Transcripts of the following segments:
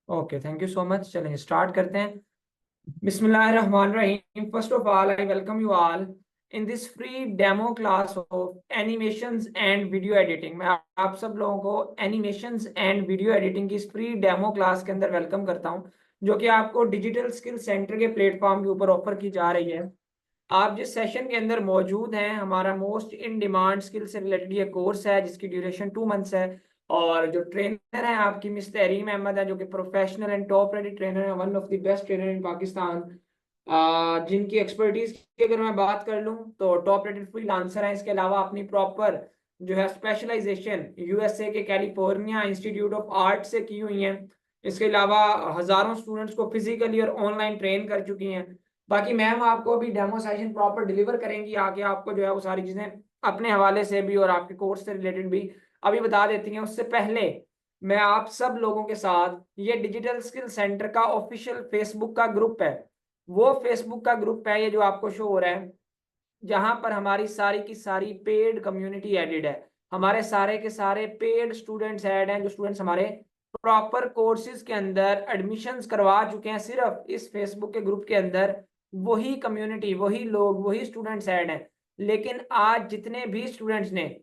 Okay, thank you so much. चलें start करते हैं। Bismillahirrahmanirrahim. First of all, I welcome you all in this free demo class of animations and video editing. मैं आप सब लोगों को animations and video editing की इस free demo class के अंदर वेलकम करता हूं, जो कि आपको डिजिटल स्किल सेंटर के प्लेटफॉर्म के ऊपर ऑफर की जा रही है। आप जिस सेशन के अंदर मौजूद हैं, हमारा मोस्ट इन डिमांड स्किल से रिलेटेड ये कोर्स है, जिसकी ड्यूरेशन 2 मंथ्स है। और जो ट्रेनर है आपकी मिस तहरीम अहमद है, जो कि professional and top rated trainer है, one of the best trainer in Pakistan. जिनकी एक्सपर्टीज की अगर मैं बात कर लूँ तो टॉप रेटेड फ्रीलांसर है। इसके अलावा अपनी प्रॉपर जो है स्पेशलाइजेशन यूएसए के कैलिफोर्निया इंस्टीट्यूट ऑफ आर्ट से की हुई है। इसके अलावा हजारों स्टूडेंट्स को फिजिकली और ऑनलाइन ट्रेन कर चुकी हैं। बाकी मैम आपको अभी डेमो सेशन प्रॉपर डिलीवर करेंगी आके, आपको जो है वो सारी चीजें अपने हवाले से भी और आपके कोर्स से रिलेटेड भी अभी बता देती हैं। उससे पहले मैं आप सब लोगों के साथ ये डिजिटल स्किल सेंटर का ऑफिशियल फेसबुक का ग्रुप है, वो फेसबुक का ग्रुप है ये जो आपको शो हो रहा है, जहां पर हमारी सारी की सारी पेड कम्युनिटी एडेड है। हमारे सारे के सारे पेड स्टूडेंट्स ऐड हैं, जो स्टूडेंट्स हमारे प्रॉपर कोर्सेज के अंदर एडमिशंस करवा चुके हैं। सिर्फ इस फेसबुक के ग्रुप के अंदर वही कम्युनिटी, वही लोग, वही स्टूडेंट्स ऐड हैं। लेकिन आज जितने भी स्टूडेंट्स ने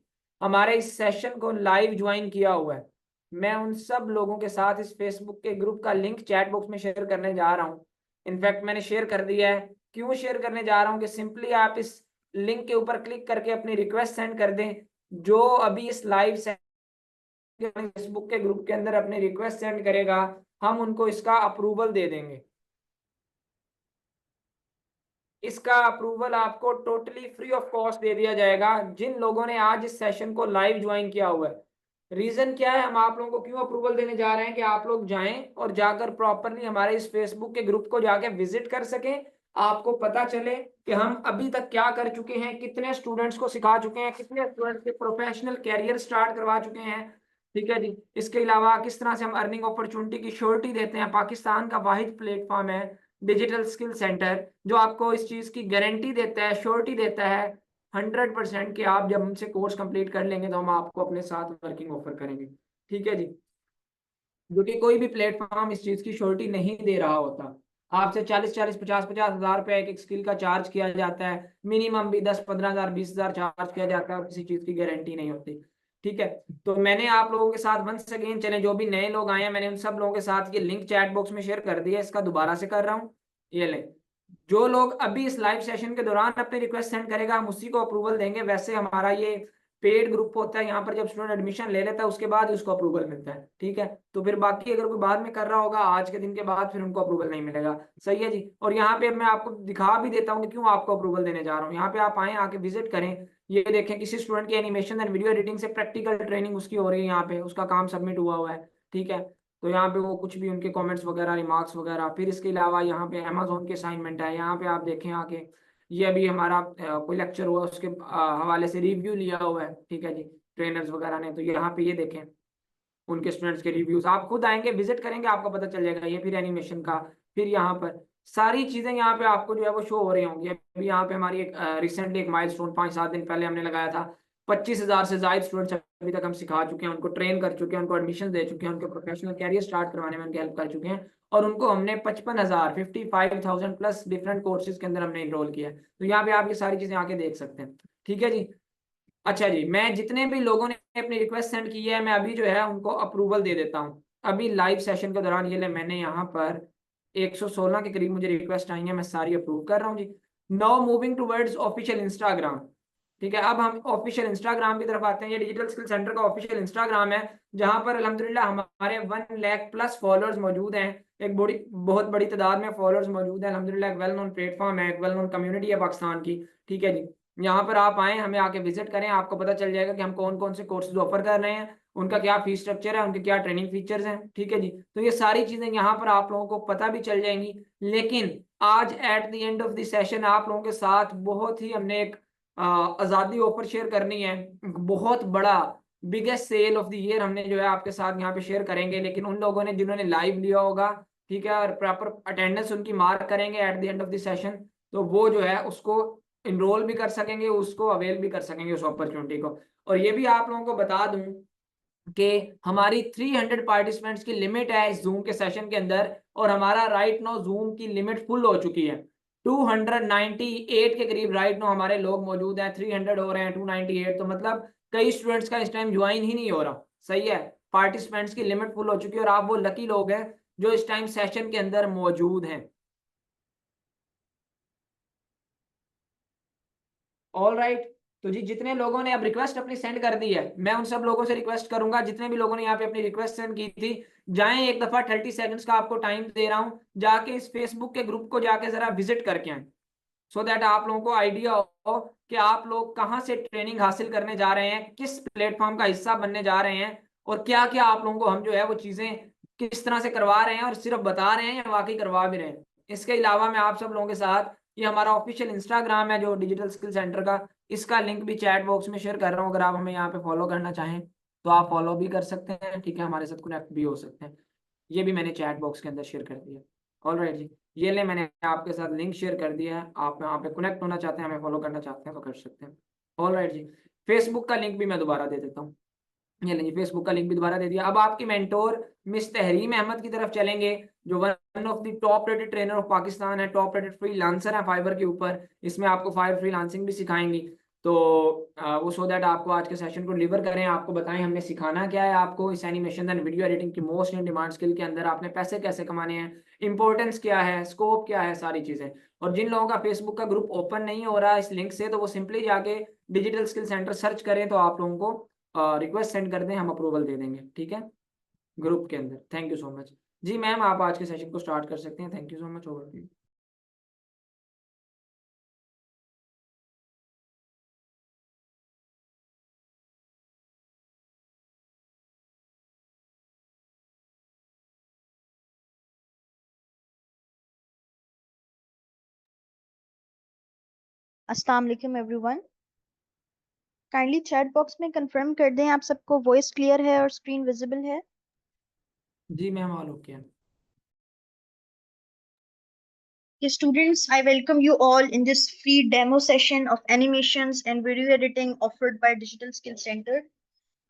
हमारे इस सेशन को लाइव ज्वाइन किया हुआ है, मैं उन सब लोगों के साथ इस फेसबुक के ग्रुप का लिंक चैट बॉक्स में शेयर करने जा रहा हूँ। इनफैक्ट मैंने शेयर कर दिया है। क्यों शेयर करने जा रहा हूँ कि सिंपली आप इस लिंक के ऊपर क्लिक करके अपनी रिक्वेस्ट सेंड कर दें। जो अभी इस लाइव फेसबुक के ग्रुप के अंदर अपनी रिक्वेस्ट सेंड करेगा, हम उनको इसका अप्रूवल दे देंगे। इसका अप्रूवल आपको टोटली फ्री ऑफ कॉस्ट दे दिया जाएगा जिन लोगों ने आज इस सेशन को लाइव ज्वाइन किया हुआ है। रीजन क्या है, हम आप लोगों को क्यों अप्रूवल देने जा रहे हैं कि आप लोग जाएं और जाकर प्रॉपरली हमारे इस फेसबुक के ग्रुप को जाके विजिट कर सकें। आपको पता चले कि हम अभी तक क्या कर चुके हैं, कितने स्टूडेंट्स को सिखा चुके हैं, कितने स्टूडेंट्स के प्रोफेशनल कैरियर स्टार्ट करवा चुके हैं। ठीक है जी। इसके अलावा किस तरह से हम अर्निंग अपॉर्चुनिटी की श्योरिटी देते हैं। पाकिस्तान का वाहिद प्लेटफॉर्म है डिजिटल स्किल सेंटर, जो आपको इस चीज की गारंटी देता है, श्योरिटी देता है 100% कि आप जब हमसे कोर्स कंप्लीट कर लेंगे तो हम आपको अपने साथ वर्किंग ऑफर करेंगे। ठीक है जी। जो कि कोई भी प्लेटफॉर्म इस चीज की श्योरिटी नहीं दे रहा होता। आपसे 40-40, 50-50 हजार रुपए एक एक स्किल का चार्ज किया जाता है। मिनिमम भी 10-15 हजार, 20 हजार चार्ज किया जाता है और किसी चीज की गारंटी नहीं होती। ठीक है। तो मैंने आप लोगों के साथ वंस अगेन, चले जो भी नए लोग आए हैं, मैंने उन सब लोगों के साथ ये लिंक चैट बॉक्स में शेयर कर दिया। इसका दोबारा से कर रहा हूँ। ये ले, जो लोग अभी इस लाइव सेशन के दौरान अपनी रिक्वेस्ट सेंड करेगा, हम उसी को अप्रूवल देंगे। वैसे हमारा ये पेड ग्रुप होता है, यहाँ पर जब स्टूडेंट एडमिशन ले लेता है उसके बाद उसको अप्रूवल मिलता है। ठीक है। तो फिर बाकी अगर कोई बाद में कर रहा होगा आज के दिन के बाद, फिर उनको अप्रूवल नहीं मिलेगा। सही है जी। और यहाँ पे मैं आपको दिखा भी देता हूँ कि क्यों आपको अप्रूवल देने जा रहा हूँ। यहाँ पे आप आए, आके विजिट करें। ये देखें, किसी स्टूडेंट की एनिमेशन एंड वीडियो एडिटिंग से प्रैक्टिकल ट्रेनिंग उसकी हो रही है, यहाँ पे उसका काम सबमिट हुआ हुआ है। ठीक है। तो यहाँ पे वो कुछ भी उनके कमेंट्स वगैरह, रिमार्क्स वगैरह, फिर इसके अलावा यहाँ पे अमेजोन के असाइनमेंट है। यहाँ पे आप देखें आके, ये अभी हमारा कोई लेक्चर हुआ उसके हवाले से रिव्यू लिया हुआ है। ठीक है जी, ट्रेनर्स वगैरह ने। तो यहाँ पे ये देखें उनके स्टूडेंट्स के रिव्यूज, आप खुद आएंगे विजिट करेंगे आपको पता चल जाएगा। ये फिर एनिमेशन का, फिर यहाँ पर सारी चीजें यहाँ पे आपको जो है वो शो हो रही होंगी। अभी यहाँ पे हमारी एक रिसेंटली एक माइलस्टोन 5-7 दिन पहले हमने लगाया था। 25 हजार से ज्यादा स्टूडेंट्स अभी तक हम सिखा चुके हैं, उनको ट्रेन कर चुके हैं, उनको एडमिशन दे चुके हैं, उनके प्रोफेशनल कैरियर स्टार्ट करवाने में उनकी हेल्प कर चुके हैं। और उनको हमने 55,000, 55,000 प्लस डिफरेंट कोर्सेज के अंदर हमने इनरोल किया है। तो यहाँ पे आप ये सारी चीजें आके देख सकते हैं। ठीक है जी। अच्छा जी, मैं जितने भी लोगों ने अपनी रिक्वेस्ट सेंड की है, मैं अभी जो है उनको अप्रूवल दे देता हूँ। अभी लाइव सेशन के दौरान ये ले, मैंने यहाँ पर 116 के करीब मुझे रिक्वेस्ट आई है, मैं सारी अप्रूव कर रहा हूँ जी। Now moving towards official Instagram. ठीक है, अब हम ऑफिशियल इंस्टाग्राम की तरफ आते हैं। ये डिजिटल स्किल सेंटर का ऑफिशियल इंस्टाग्राम है, जहां पर अल्हम्दुलिल्लाह हमारे 1 लाख प्लस फॉलोअर्स मौजूद हैं। एक बड़ी बहुत बड़ी तादाद में फॉलोअर्स मौजूद है अल्हम्दुलिल्लाह। एक वेल नोन प्लेटफॉर्म है, एक वेल नोन कम्युनिटी है पाकिस्तान की। ठीक है जी। यहाँ पर आप आए, हमें आके विजिट करें, आपको पता चल जाएगा कि हम कौन कौन से कोर्सेज ऑफर कर रहे हैं, उनका क्या फीस स्ट्रक्चर है, उनके क्या ट्रेनिंग फीचर्स हैं। ठीक है जी। तो ये सारी चीजें यहाँ पर आप लोगों को पता भी चल जाएंगी। लेकिन आज at the end of the session आप लोगों के साथ बहुत ही हमने एक आज़ादी ऑफर शेयर करनी है। बहुत बड़ा biggest sale of the year हमने जो है आपके साथ यहाँ पे शेयर करेंगे। लेकिन उन लोगों ने जिन्होंने लाइव लिया होगा, ठीक है, और प्रॉपर अटेंडेंस उनकी मार्क करेंगे at the end of the session, तो वो जो है उसको इनरोल भी कर सकेंगे, उसको अवेल भी कर सकेंगे उस अपॉर्चुनिटी को। और ये भी आप लोगों को बता दूं कि हमारी 300 पार्टिसिपेंट्स की लिमिट है इस जूम के सेशन के अंदर, और हमारा राइट नो जूम की लिमिट फुल हो चुकी है। 298 के करीब राइट नो हमारे लोग मौजूद हैं, 300 हो रहे हैं 298, तो मतलब कई स्टूडेंट्स का इस टाइम ज्वाइन ही नहीं हो रहा। सही है, पार्टिसिपेंट्स की लिमिट फुल हो चुकी है और आप वो लकी लोग हैं जो इस टाइम सेशन के अंदर मौजूद हैं। ऑल राइट, तो जी जितने लोगों ने अब रिक्वेस्ट अपनी सेंड कर दी है, मैं उन सब लोगों से रिक्वेस्ट करूंगा, जितने भी लोगों ने यहाँ पे अपनी रिक्वेस्ट सेंड की थी, जाएं एक दफा, 30 सेकंड्स का आपको टाइम दे रहा हूं, जाके इस फेसबुक के ग्रुप को जाके जरा विजिट करके आए, सो दैट आप लोगों को आइडिया हो कि आप लोग कहाँ से ट्रेनिंग हासिल करने जा रहे हैं, किस प्लेटफॉर्म का हिस्सा बनने जा रहे हैं, और क्या क्या आप लोगों को हम जो है वो चीजें किस तरह से करवा रहे हैं, और सिर्फ बता रहे हैं या वाकई करवा भी रहे हैं। इसके अलावा मैं आप सब लोगों के साथ, ये हमारा ऑफिशियल इंस्टाग्राम है जो डिजिटल स्किल सेंटर का, इसका लिंक भी चैट बॉक्स में शेयर कर रहा हूँ, अगर आप हमें यहाँ पे फॉलो करना चाहें तो आप फॉलो भी कर सकते हैं, ठीक है, हमारे साथ कनेक्ट भी हो सकते हैं। ये भी मैंने चैट बॉक्स के अंदर शेयर कर दिया। ऑल राइट जी, ये ले मैंने आपके साथ लिंक शेयर कर दिया है, आप यहाँ पे कनेक्ट होना चाहते हैं, हमें फॉलो करना चाहते हैं तो कर सकते हैं। ऑल राइट जी, फेसबुक का लिंक भी मैं दोबारा दे देता हूँ, ये लीजिए फेसबुक का लिंक भी दोबारा दे दिया। अब आपकी मेंटोर मिस तहरीम अहमद की तरफ चलेंगे, जो one of the top rated trainer of Pakistan है, टॉप रेटेड फ्रीलांसर है फाइवर के ऊपर, इसमें आपको फाइवर फ्रीलांसिंग भी सिखाएंगी। तो वो सो दैट आपको आज के सेशन को डिलीवर करें, आपको बताएं हमने सिखाना क्या है आपको इस एनिमेशन एंड वीडियो एडिटिंग की मोस्ट इन डिमांड स्किल के अंदर, आपने पैसे कैसे कमाने हैं, इंपॉर्टेंस क्या है, स्कोप क्या है, सारी चीजें। और जिन लोगों का फेसबुक का ग्रुप ओपन नहीं हो रहा है इस लिंक से, तो वो सिंपली जाके डिजिटल स्किल सेंटर सर्च करें, तो आप लोगों को रिक्वेस्ट सेंड कर दें, हम अप्रूवल दे देंगे, ठीक है, ग्रुप के अंदर। Thank you so much ji. Ma'am आप आज के सेशन को स्टार्ट कर सकते हैं, thank you so much, over. अस्सलाम वालेकुम एवरीवन। काइंडली चैट बॉक्स में कंफर्म कर दें आप सबको वॉइस क्लियर है और स्क्रीन विजिबल है। जी ma'am all okay. Okay, students, I welcome you all in this free demo session of animations and video editing offered by Digital Skill Center.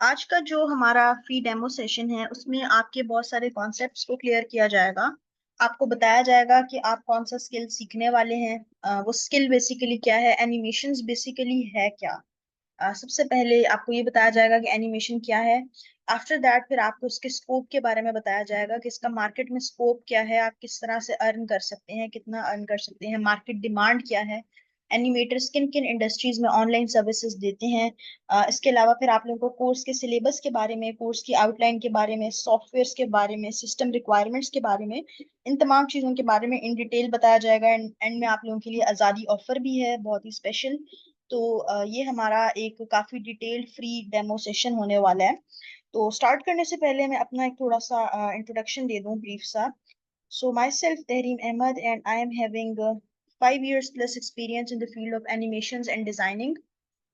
आज का जो हमारा फ्री डेमो सेशन है उसमें आपके बहुत सारे कॉन्सेप्ट्स को क्लियर किया जाएगा। आपको बताया जाएगा कि आप कौन सा स्किल सीखने वाले हैं, वो स्किल बेसिकली क्या है, एनिमेशंस बेसिकली है क्या। सबसे पहले आपको ये बताया जाएगा कि एनिमेशन क्या है। आफ्टर दैट फिर आपको उसके स्कोप के बारे में बताया जाएगा कि इसका मार्केट में स्कोप क्या है, आप किस तरह से अर्न कर सकते हैं, कितना अर्न कर सकते हैं, मार्केट डिमांड क्या है, एनिमेटर्स किन किन इंडस्ट्रीज में ऑनलाइन सर्विसेज देते हैं। इसके अलावा फिर आप लोगों को कोर्स के सिलेबस के बारे में, कोर्स की आउटलाइन के बारे में, सॉफ्टवेयर के बारे में, सिस्टम रिक्वायरमेंट्स के बारे में, इन तमाम चीज़ों के बारे में इन डिटेल बताया जाएगा। एंड में आप लोगों के लिए आज़ादी ऑफर भी है, बहुत ही स्पेशल। तो ये हमारा एक काफी डिटेल्ड फ्री डेमो सेशन होने वाला है। तो स्टार्ट करने से पहले मैं अपना एक थोड़ा सा इंट्रोडक्शन दे दूं, ब्रीफ सा। So myself Tahreem Ahmed and I am having 5 years plus experience in the field of animations and designing.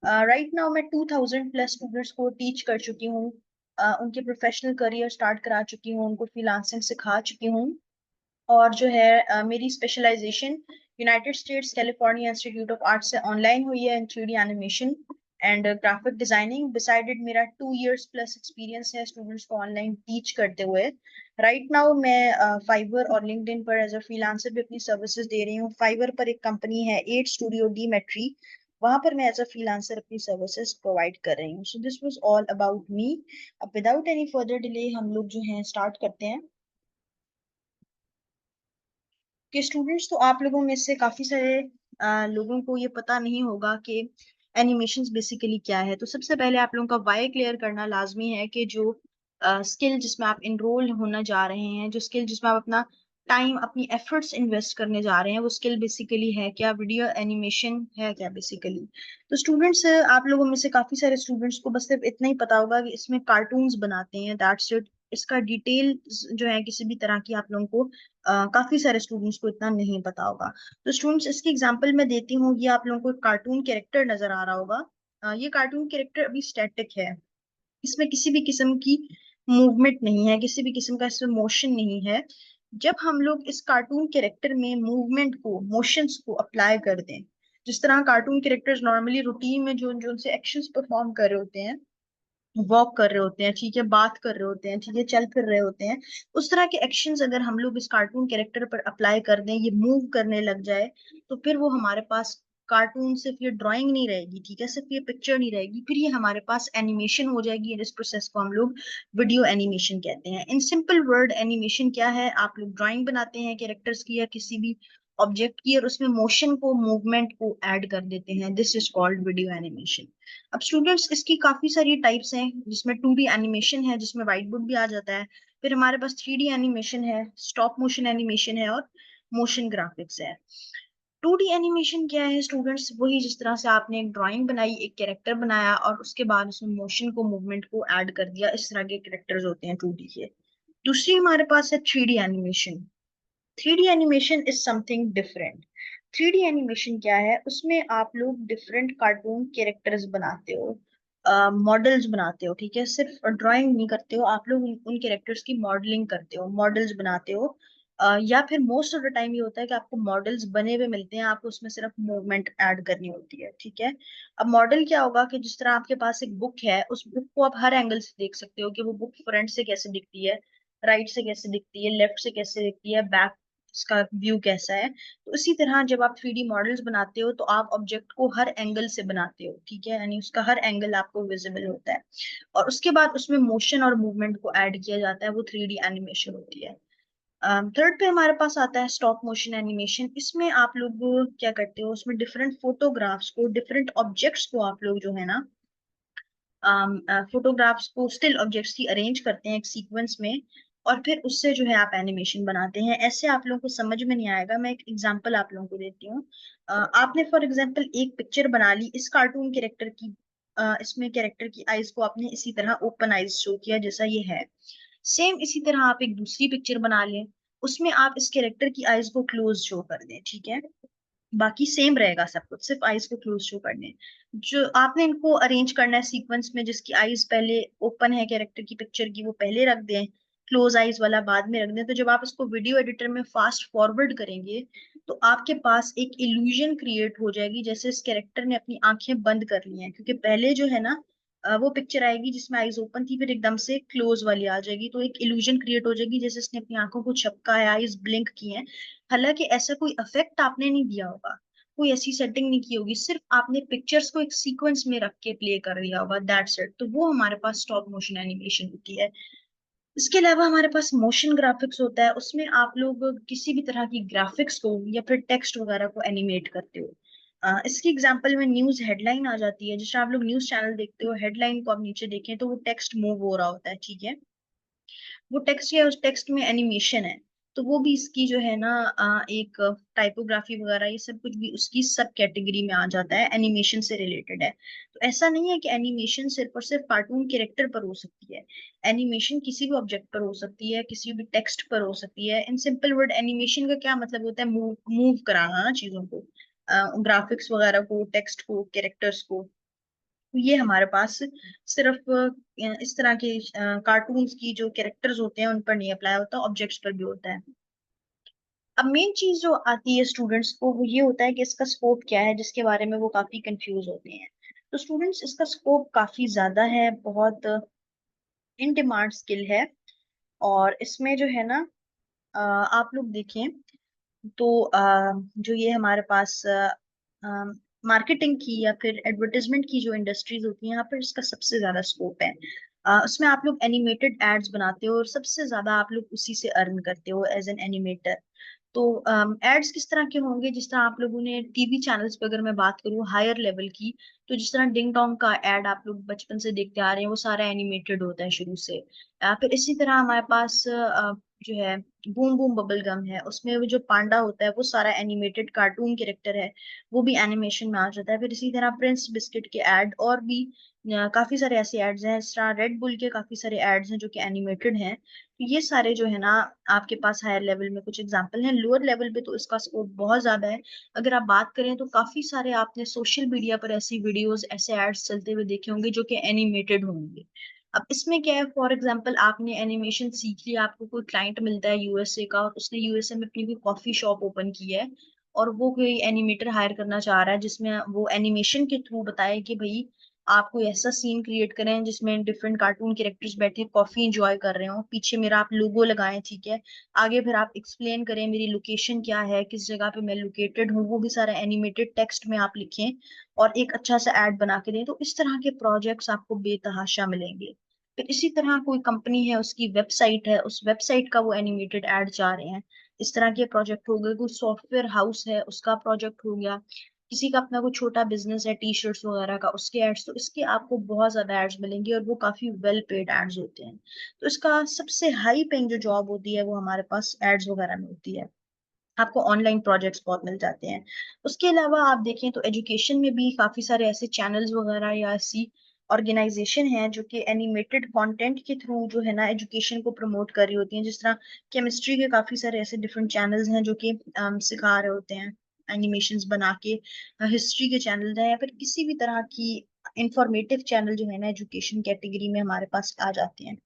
Right now मैं 2000 प्लस स्टूडेंट्स को टीच कर चुकी हूँ, उनके प्रोफेशनल करियर स्टार्ट करा चुकी हूँ, उनको फ्रीलांसिंग सिखा चुकी हूँ। और जो है मेरी specialisation United States California Institute of Art से ऑनलाइन हुई है in 3D animation and graphic designing. Besides मेरा 2 years प्लस एक्सपीरियंस है स्टूडेंट्स को ऑनलाइन टीच करते हुए। राइट नाउ मैं फाइवर और लिंक्डइन पर एज अ फ्रीलांसर भी अपनी सर्विसेज दे रही हूँ। फाइवर पर एक कंपनी है 8 स्टूडियो डी मेट्री, वहां पर मैं एज अ फ्रीलांसर अपनी सर्विसेज प्रोवाइड कर रही हूँ। So this was all about me. अब विदाउट एनी फर्दर डिले हम लोग जो है स्टार्ट करते हैं। कि स्टूडेंट्स, तो आप लोगों में से काफी सारे लोगों को ये पता नहीं होगा कि एनिमेशंस बेसिकली क्या है। तो सबसे पहले आप लोगों का वाई क्लियर करना लाजमी है कि जो स्किल जिसमें आप इनरोल होना जा रहे हैं, जो स्किल जिसमें आप अपना टाइम, अपनी एफर्ट्स इन्वेस्ट करने जा रहे हैं, वो स्किल बेसिकली है क्या, वीडियो एनिमेशन है क्या बेसिकली। तो स्टूडेंट्स, आप लोगों में से काफी सारे स्टूडेंट्स को बस सिर्फ इतना ही पता होगा कि इसमें कार्टून्स बनाते हैं, दैट्स इट। इसका डिटेल जो है किसी भी तरह की आप लोगों को काफी सारे स्टूडेंट्स को इतना नहीं पता होगा। तो स्टूडेंट्स, इसकी एग्जांपल मैं देती हूँ। ये आप लोगों को एक कार्टून कैरेक्टर नजर आ रहा होगा। ये कार्टून कैरेक्टर अभी स्टैटिक है, इसमें किसी भी किस्म की मूवमेंट नहीं है, किसी भी किस्म का इसमें मोशन नहीं है। जब हम लोग इस कार्टून कैरेक्टर में मूवमेंट को, मोशंस को अप्लाई कर दें, जिस तरह कार्टून कैरेक्टर्स नॉर्मली रूटीन में जो जो उनसे एक्शंस परफॉर्म कर रहे होते हैं, वॉक कर रहे होते हैं, ठीक है, बात कर रहे होते हैं, ठीक है, चल फिर रहे होते हैं, उस तरह के एक्शंस अगर हम लोग इस कार्टून कैरेक्टर पर अप्लाई कर दें, ये मूव करने लग जाए, तो फिर वो हमारे पास कार्टून सिर्फ ये ड्राइंग नहीं रहेगी, ठीक है, सिर्फ ये पिक्चर नहीं रहेगी, फिर ये हमारे पास एनिमेशन हो जाएगी। और इस प्रोसेस को हम लोग वीडियो एनिमेशन कहते हैं। इन सिंपल वर्ड, एनिमेशन क्या है? आप लोग ड्राइंग बनाते हैं कैरेक्टर्स की या किसी भी ऑब्जेक्ट की, और उसमें मोशन को, मूवमेंट को ऐड कर देते हैं। This is called video animation. अब स्टूडेंट्स, इसकी काफी सारी टाइप्स हैं, जिसमें 2D एनिमेशन है, जिसमें व्हाइट बोर्ड भी आ जाता है। फिर हमारे पास 3D एनिमेशन है, स्टॉप मोशन एनिमेशन है, और मोशन ग्राफिक्स है। 2D एनिमेशन क्या है स्टूडेंट्स? वही जिस तरह से आपने एक ड्राइंग बनाई, एक कैरेक्टर बनाया, और उसके बाद उसमें मोशन को, मूवमेंट को ऐड कर दिया, इस तरह के कैरेक्टर्स होते हैं 2D के। दूसरी हमारे पास है 3D animation. 3D animation is something different. 3D animation क्या है? उसमें आप लोग डिफरेंट कार्टून कैरेक्टर्स बनाते हो, मॉडल्स बनाते हो, ठीक है, सिर्फ ड्राइंग नहीं करते हो आप लोग, उन कैरेक्टर्स की मॉडलिंग करते हो, मॉडल्स बनाते हो। या फिर मोस्ट ऑफ द टाइम ये होता है कि आपको मॉडल्स बने हुए मिलते हैं, आपको उसमें सिर्फ मूवमेंट ऐड करनी होती है, ठीक है। अब मॉडल क्या होगा कि जिस तरह आपके पास एक बुक है, उस बुक को आप हर एंगल से देख सकते हो कि वो बुक फ्रंट से कैसे दिखती है, राइट से कैसे दिखती है, लेफ्ट से कैसे दिखती है, बैक इसका व्यू कैसा है। तो इसी तरह जब आप 3D मॉडल्स बनाते हो, तो आप ऑब्जेक्ट को हर एंगल से बनाते हो, ठीक है, यानी उसका हर एंगल आपको विजिबल होता है, और उसके बाद उसमें मोशन और मूवमेंट को ऐड किया जाता है, वो 3D एनिमेशन होती है। थर्ड पे हमारे पास आता है स्टॉप मोशन एनिमेशन। इसमें आप लोग क्या करते हो, उसमें डिफरेंट फोटोग्राफ्स को, डिफरेंट ऑब्जेक्ट्स को आप लोग जो है ना, फोटोग्राफ्स को, स्टिल ऑब्जेक्ट्स की अरेंज करते हैं एक सीक्वेंस में, और फिर उससे जो है आप एनिमेशन बनाते हैं। ऐसे आप लोगों को समझ में नहीं आएगा, मैं एक एग्जांपल आप लोगों को देती हूँ। आपने फॉर एग्जांपल एक पिक्चर बना ली इस कार्टून कैरेक्टर की, इसमें कैरेक्टर की आईज को आपने इसी तरह ओपन आईज शो किया जैसा ये है। सेम इसी तरह आप एक दूसरी पिक्चर बना लें, उसमें आप इस कैरेक्टर की आईज को क्लोज शो कर दें, ठीक है, बाकी सेम रहेगा सब कुछ, सिर्फ आईज को क्लोज शो करने हैं। जो आपने इनको अरेंज करना है सीक्वेंस में, जिसकी आईज पहले ओपन है कैरेक्टर की पिक्चर की, वो पहले रख दें, क्लोज आईज वाला बाद में रख दें। तो जब आप इसको वीडियो एडिटर में फास्ट फॉरवर्ड करेंगे, तो आपके पास एक इल्यूजन क्रिएट हो जाएगी जैसे इस कैरेक्टर ने अपनी आंखें बंद कर ली हैं, क्योंकि पहले जो है ना, वो पिक्चर आएगी जिसमें आईज ओपन थी, फिर एकदम से क्लोज वाली आ जाएगी, तो एक इल्यूजन क्रिएट हो जाएगी जैसे इसने अपनी आंखों को झपका है, आईज ब्लिंक की हैं। हालांकि ऐसा कोई इफेक्ट आपने नहीं दिया होगा, कोई ऐसी सेटिंग नहीं की होगी, सिर्फ आपने पिक्चर्स को एक सीक्वेंस में रख के प्ले कर दिया होगा, दैट्स इट। तो वो हमारे पास स्टॉप मोशन एनिमेशन होती है। इसके अलावा हमारे पास मोशन ग्राफिक्स होता है, उसमें आप लोग किसी भी तरह की ग्राफिक्स को या फिर टेक्स्ट वगैरह को एनिमेट करते हो। इसकी एग्जांपल में न्यूज हेडलाइन आ जाती है, जिससे आप लोग न्यूज चैनल देखते हो, हेडलाइन को आप नीचे देखें तो वो टेक्स्ट मूव हो रहा होता है, ठीक है, वो टेक्स्ट या उस टेक्स्ट में एनिमेशन है, तो वो भी इसकी जो है ना, एक टाइपोग्राफी वगैरह ये सब कुछ भी उसकी सब कैटेगरी में आ जाता है, एनिमेशन से रिलेटेड है। तो ऐसा नहीं है कि एनिमेशन सिर्फ और सिर्फ कार्टून कैरेक्टर पर हो सकती है, एनिमेशन किसी भी ऑब्जेक्ट पर हो सकती है, किसी भी टेक्स्ट पर हो सकती है। इन सिंपल वर्ड, एनिमेशन का क्या मतलब होता है? मूव मूव कराना ना चीजों को, ग्राफिक्स वगैरह को, टेक्स्ट को, कैरेक्टर्स को। तो ये हमारे पास सिर्फ इस तरह के कार्टून्स की जो कैरेक्टर्स होते हैं उन पर नहीं अप्लाई होता, ऑब्जेक्ट्स पर भी होता है। अब मेन चीज जो आती है स्टूडेंट्स को, वो ये होता है कि इसका स्कोप क्या है, जिसके बारे में वो काफी कंफ्यूज होते हैं। तो स्टूडेंट्स, इसका स्कोप काफी ज्यादा है, बहुत इन डिमांड स्किल है, और इसमें जो है ना, आप लोग देखें तो जो ये हमारे पास मार्केटिंग की या फिर एडवर्टाइजमेंट की जो इंडस्ट्रीज होती हैं, यहाँ पर इसका सबसे ज्यादा स्कोप है। उसमें आप लोग एनिमेटेड एड्स बनाते हो, और सबसे ज्यादा आप लोग उसी से अर्न करते हो एज एन एनिमेटर। तो एड्स किस तरह के होंगे? जिस तरह आप लोगों ने टीवी चैनल्स पे, अगर मैं बात करूँ हायर लेवल की, तो जिस तरह डिंग डोंग का एड आप लोग बचपन से देखते आ रहे हैं, वो सारा एनिमेटेड होता है शुरू से। फिर इसी तरह हमारे पास जो है बूम बूम बबल गम है, उसमें वो जो पांडा होता है वो सारा एनिमेटेड कार्टून कैरेक्टर है, वो भी एनिमेशन में आ जाता है। फिर इसी तरह प्रिंस बिस्किट के एड, और भी काफी सारे ऐसे एड्स हैं, इस तरह रेड बुल के काफी सारे एड्स हैं जो कि एनिमेटेड हैं। तो ये सारे जो है ना, आपके पास हायर लेवल में कुछ एग्जांपल हैं। लोअर लेवल पे तो इसका स्कोप बहुत ज्यादा है। अगर आप बात करें तो काफी सारे आपने सोशल मीडिया पर ऐसी वीडियोस, ऐसे एड्स चलते हुए देखे होंगे जो कि एनिमेटेड होंगे। अब इसमें क्या है, फॉर एग्जांपल आपने एनिमेशन सीख लिया, आपको कोई क्लाइंट मिलता है यूएसए का, और उसने यूएसए में अपनी कोई कॉफी शॉप ओपन की है, और वो कोई एनिमेटर हायर करना चाह रहा है जिसमें वो एनिमेशन के थ्रू बताए कि भाई आप कोई ऐसा सीन क्रिएट करें जिसमें डिफरेंट कार्टून कैरेक्टर्स बैठे कॉफी एंजॉय कर रहे हो, पीछे मेरा आप लोगो लगाएं, ठीक है। आगे फिर आप एक्सप्लेन करें मेरी लोकेशन क्या है, किस जगह पे मैं लोकेटेड हूँ, वो भी सारा एनिमेटेड टेक्स्ट में आप लिखें और एक अच्छा सा एड बना के दें। तो इस तरह के प्रोजेक्ट्स आपको बेतहाशा मिलेंगे। फिर इसी तरह कोई कंपनी है, उसकी वेबसाइट है, उस वेबसाइट का वो एनिमेटेड एड चाह रहे हैं, इस तरह के प्रोजेक्ट हो गए। कोई सॉफ्टवेयर हाउस है, उसका प्रोजेक्ट हो गया। किसी का अपना कोई छोटा बिजनेस है टी शर्ट्स वगैरह का, उसके एड्स, तो इसके आपको बहुत ज्यादा एड्स मिलेंगे और वो काफी वेल पेड एड्स होते हैं। तो इसका सबसे हाई पेइंग जो जॉब होती है वो हमारे पास एड्स वगैरह में होती है। आपको ऑनलाइन प्रोजेक्ट्स बहुत मिल जाते हैं। उसके अलावा आप देखें तो एजुकेशन में भी काफी सारे ऐसे चैनल्स वगैरह या ऐसी ऑर्गेनाइजेशन है जो कि एनिमेटेड कंटेंट के थ्रू जो है ना एजुकेशन को प्रमोट कर रही होती हैं। जिस तरह केमिस्ट्री के काफी सारे ऐसे डिफरेंट चैनल्स हैं जो कि सिखा रहे होते हैं एनिमेशंस बना के। हिस्ट्री के चैनल हैं या फिर किसी भी तरह की इंफॉर्मेटिव चैनल जो है ना एजुकेशन कैटेगरी में हमारे पास आ जाते हैं।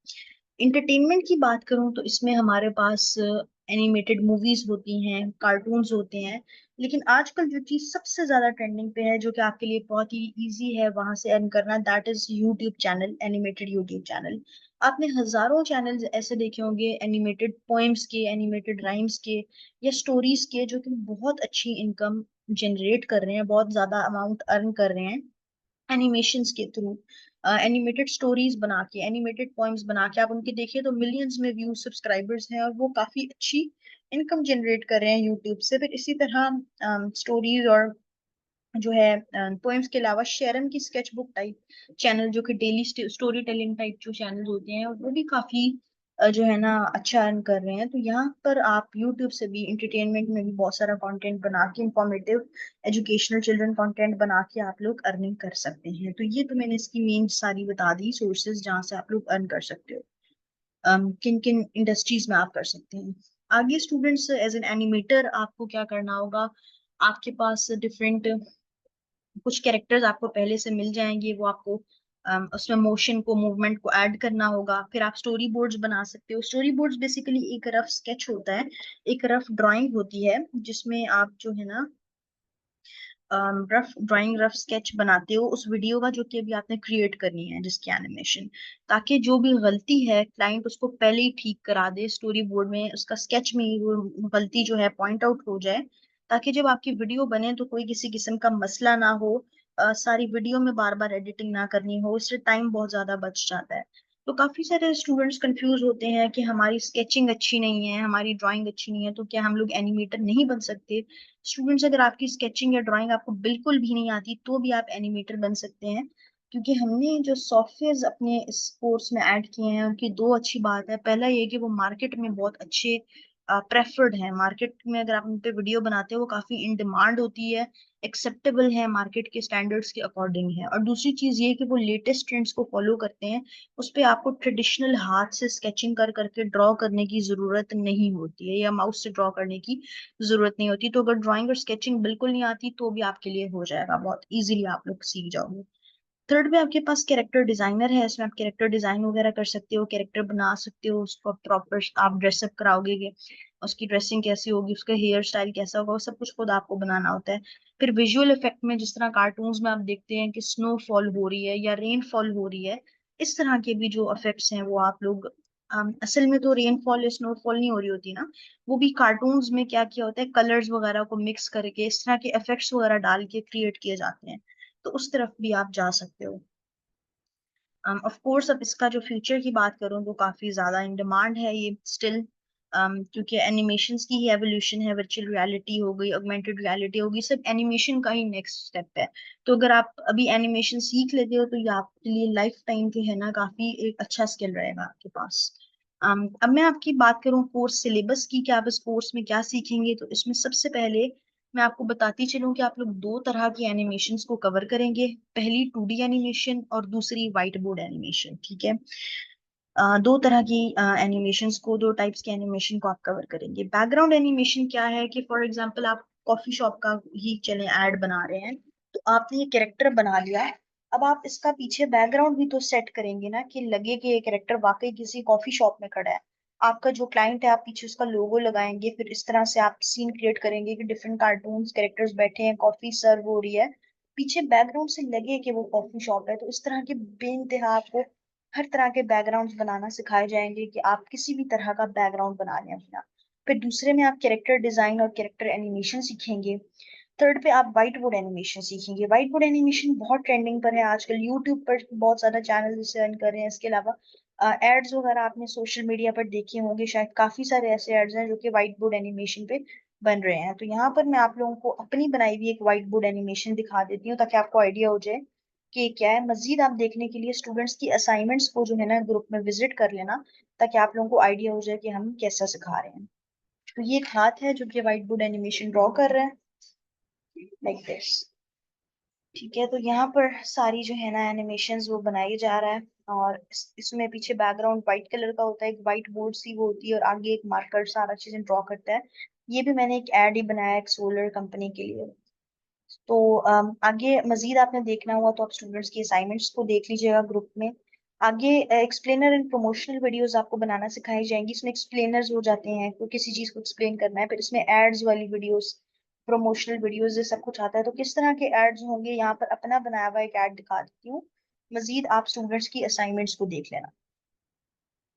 इंटरटेनमेंट की बात करूं तो इसमें हमारे पास एनिमेटेड मूवीज होती हैं, कार्टून्स होते हैं। लेकिन आजकल जो चीज सबसे ज्यादा ट्रेंडिंग पे है, जो कि आपके लिए बहुत ही इजी है वहां से अर्न करना, that is YouTube channel, animated YouTube channel. आपने हजारों चैनल्स ऐसे देखे होंगे एनिमेटेड पोएम्स के, एनिमेटेड राइम्स के या स्टोरीज के, जो कि बहुत अच्छी इनकम जनरेट कर रहे हैं, बहुत ज्यादा अमाउंट अर्न कर रहे हैं एनिमेशंस के थ्रू। एनिमेटेड स्टोरीज बना के, एनिमेटेड पॉइंट्स बना के आप उनके देखिए तो मिलियंस में व्यूज, सब्सक्राइबर्स हैं और वो काफी अच्छी इनकम जनरेट कर रहे हैं यूट्यूब से। फिर इसी तरह स्टोरीज और जो है पोएम्स के अलावा शेरन की स्केच बुक टाइप चैनल, जो कि डेली स्टोरी टेलिंग टाइप जो चैनल होते हैं, वो भी काफी जो है ना अच्छा अर्न कर रहे हैं। तो यहाँ पर आप यूट्यूब से भी इंटरटेनमेंट में भी बहुत सारा कंटेंट बना के, इंफॉर्मेटिव एजुकेशनल चिल्ड्रन कंटेंट बना के आप लोग अर्निंग कर सकते हैं। तो ये तो मैंने इसकी मेन सारी बता दी सोर्सेज जहाँ से आप लोग अर्न कर सकते हो, किन किन इंडस्ट्रीज में आप कर सकते हैं। आगे स्टूडेंट्स, एज एन एनिमेटर आपको क्या करना होगा, आपके पास डिफरेंट कुछ कैरेक्टर्स आपको पहले से मिल जाएंगे, वो आपको उसमें मोशन को, मूवमेंट को ऐड करना होगा। फिर आप स्टोरी बोर्ड्स बना सकते हो। स्टोरी बोर्ड्स बेसिकली एक रफ स्केच होता है, एक रफ ड्राइंग होती है जिसमें आप जो है ना रफ ड्राइंग, रफ स्केच बनाते हो उस वीडियो का जो कि अभी आपने क्रिएट करनी है जिसकी एनिमेशन, ताकि जो भी गलती है क्लाइंट उसको पहले ही ठीक करा दे स्टोरी बोर्ड में, उसका स्केच में ही वो गलती जो है पॉइंट आउट हो जाए, ताकि जब आपकी वीडियो बने तो कोई किसी किस्म का मसला ना हो, सारी वीडियो में बार बार एडिटिंग ना करनी हो, इससे टाइम बहुत ज्यादा बच जाता है। तो काफी सारे स्टूडेंट्स कंफ्यूज होते हैं कि हमारी स्केचिंग अच्छी नहीं है, हमारी ड्राइंग अच्छी नहीं है, तो क्या हम लोग एनिमेटर नहीं बन सकते। स्टूडेंट्स, अगर आपकी स्केचिंग या ड्राइंग आपको बिल्कुल भी नहीं आती तो भी आप एनिमेटर बन सकते हैं, क्योंकि हमने जो सॉफ्टवेयर अपने इस कोर्स में ऐड किए हैं उनकी दो अच्छी बात है। पहला ये कि वो मार्केट में बहुत अच्छे प्रेफर्ड है। मार्केट में अगर आप उन पे वीडियो बनाते हो वो काफी इन डिमांड होती है, एक्सेप्टेबल है, मार्केट के स्टैंडर्ड्स के अकॉर्डिंग है। और दूसरी चीज ये कि वो लेटेस्ट ट्रेंड्स को फॉलो करते हैं। उस पे आपको ट्रेडिशनल हाथ से स्केचिंग कर करके ड्रॉ करने की जरूरत नहीं होती है, या माउस से ड्रॉ करने की जरूरत नहीं होती। तो अगर ड्राइंग और स्केचिंग बिल्कुल नहीं आती तो भी आपके लिए हो जाएगा, बहुत इजीली आप लोग सीख जाओगे। थर्ड में आपके पास कैरेक्टर डिजाइनर है, इसमें आप कैरेक्टर डिजाइन वगैरह कर सकते हो, कैरेक्टर बना सकते हो, उसको प्रॉपर आप ड्रेसअप कराओगे कि उसकी ड्रेसिंग कैसी होगी, उसका हेयर स्टाइल कैसा होगा, वो सब कुछ खुद आपको बनाना होता है। फिर विजुअल इफेक्ट में जिस तरह कार्टून्स में आप देखते हैं कि स्नोफॉल हो रही है या रेनफॉल हो रही है, इस तरह के भी जो इफेक्ट्स हैं वो आप लोग असल में तो रेनफॉल या स्नोफॉल नहीं हो रही होती ना, वो भी कार्टून्स में क्या किया होता है, कलर्स वगैरह को मिक्स करके इस तरह के इफेक्ट्स वगैरह डाल के क्रिएट किए जाते हैं। तो उस तरफ भी आप जा सकते हो। ऑफ कोर्स अब इसका जो फ्यूचर की बात करूं तो काफी ज्यादा इन डिमांड है ये स्टिल, क्योंकि एनिमेशंस की ही एवोल्यूशन है। वर्चुअल रियलिटी हो गई, ऑगमेंटेड रियलिटी होगी, सब एनिमेशन का ही नेक्स्ट स्टेप है। तो अगर आप अभी एनिमेशन सीख लेते हो तो ये आपके लिए लाइफ टाइम के है ना काफी एक अच्छा स्किल रहेगा आपके पास। अब मैं आपकी बात करूं कोर्स सिलेबस की कि आप इस कोर्स में क्या सीखेंगे, तो इसमें सबसे पहले मैं आपको बताती चलूं कि आप लोग दो तरह की एनिमेशंस को कवर करेंगे। पहली 2D एनिमेशन और दूसरी व्हाइट बोर्ड एनिमेशन, ठीक है। दो तरह की एनिमेशंस को, दो टाइप्स के एनिमेशन को आप कवर करेंगे। बैकग्राउंड एनिमेशन क्या है कि फॉर एग्जांपल आप कॉफी शॉप का ही चले ऐड बना रहे हैं, तो आपने ये कैरेक्टर बना लिया, अब आप इसका पीछे बैकग्राउंड भी तो सेट करेंगे ना, कि लगे कि ये कैरेक्टर वाकई किसी कॉफी शॉप में खड़ा है। आपका जो क्लाइंट है आप पीछे उसका लोगो लगाएंगे, फिर इस तरह से आप सीन क्रिएट करेंगे कि डिफरेंट कार्टून्स कैरेक्टर्स बैठे हैं, कॉफी सर्व हो रही है। पीछे बैकग्राउंड से लगे कि वो कॉफी शॉप है। तो इस तरह के बेइंतहा आपको हर तरह के बैकग्राउंड बनाना सिखाए जाएंगे कि आप किसी भी तरह का बैकग्राउंड बना लें अपना। फिर दूसरे में आप कैरेक्टर डिजाइन और कैरेक्टर एनिमेशन सीखेंगे। थर्ड पे आप व्हाइट बोर्ड एनिमेशन सीखेंगे। व्हाइट बोर्ड एनिमेशन बहुत ट्रेंडिंग पर है आजकल, यूट्यूब पर बहुत ज्यादा चैनल इसे अर्न कर रहे हैं। इसके अलावा एड्स वगैरह आपने सोशल मीडिया पर देखे होंगे, शायद काफी सारे ऐसे एड्स हैं जो कि व्हाइट बोर्ड एनिमेशन पे बन रहे हैं। तो यहाँ पर मैं आप लोगों को अपनी बनाई हुई एक व्हाइट बोर्ड एनिमेशन दिखा देती हूँ ताकि आपको आइडिया हो जाए कि क्या है। मजीद आप देखने के लिए स्टूडेंट्स की असाइनमेंट्स को जो है ना ग्रुप में विजिट कर लेना, ताकि आप लोगों को आइडिया हो जाए कि हम कैसा सिखा रहे हैं। तो ये एक हाथ है जो कि व्हाइट बोर्ड एनिमेशन ड्रॉ कर रहा है, लाइक दिस। ठीक है, तो यहाँ पर सारी जो है ना एनिमेशंस वो बनाई जा रहा है। और इसमें पीछे बैकग्राउंड व्हाइट कलर का होता है, एक व्हाइट बोर्ड सी वो होती है, और आगे एक मार्कर सारा चीजें ड्रॉ करता है। ये भी मैंने एक एड ही बनाया एक सोलर कंपनी के लिए। तो आगे मजीद आपने देखना हुआ तो आप स्टूडेंट्स की असाइनमेंट्स को देख लीजिएगा ग्रुप में। आगे एक्सप्लेनर एंड प्रमोशनल वीडियोस आपको बनाना सिखाई जाएंगी। इसमें एक्सप्लेनर्स हो जाते हैं, कोई किसी चीज को एक्सप्लेन करना है, फिर इसमें एड्स वाली वीडियोस, प्रमोशनल वीडियोस, ये सब कुछ आता है। तो किस तरह के एड्स होंगे, यहाँ पर अपना बनाया हुआ एक एड दिखा देती हूँ। मजीद आप स्टूडेंट्स की असाइनमेंट्स को देख लेना।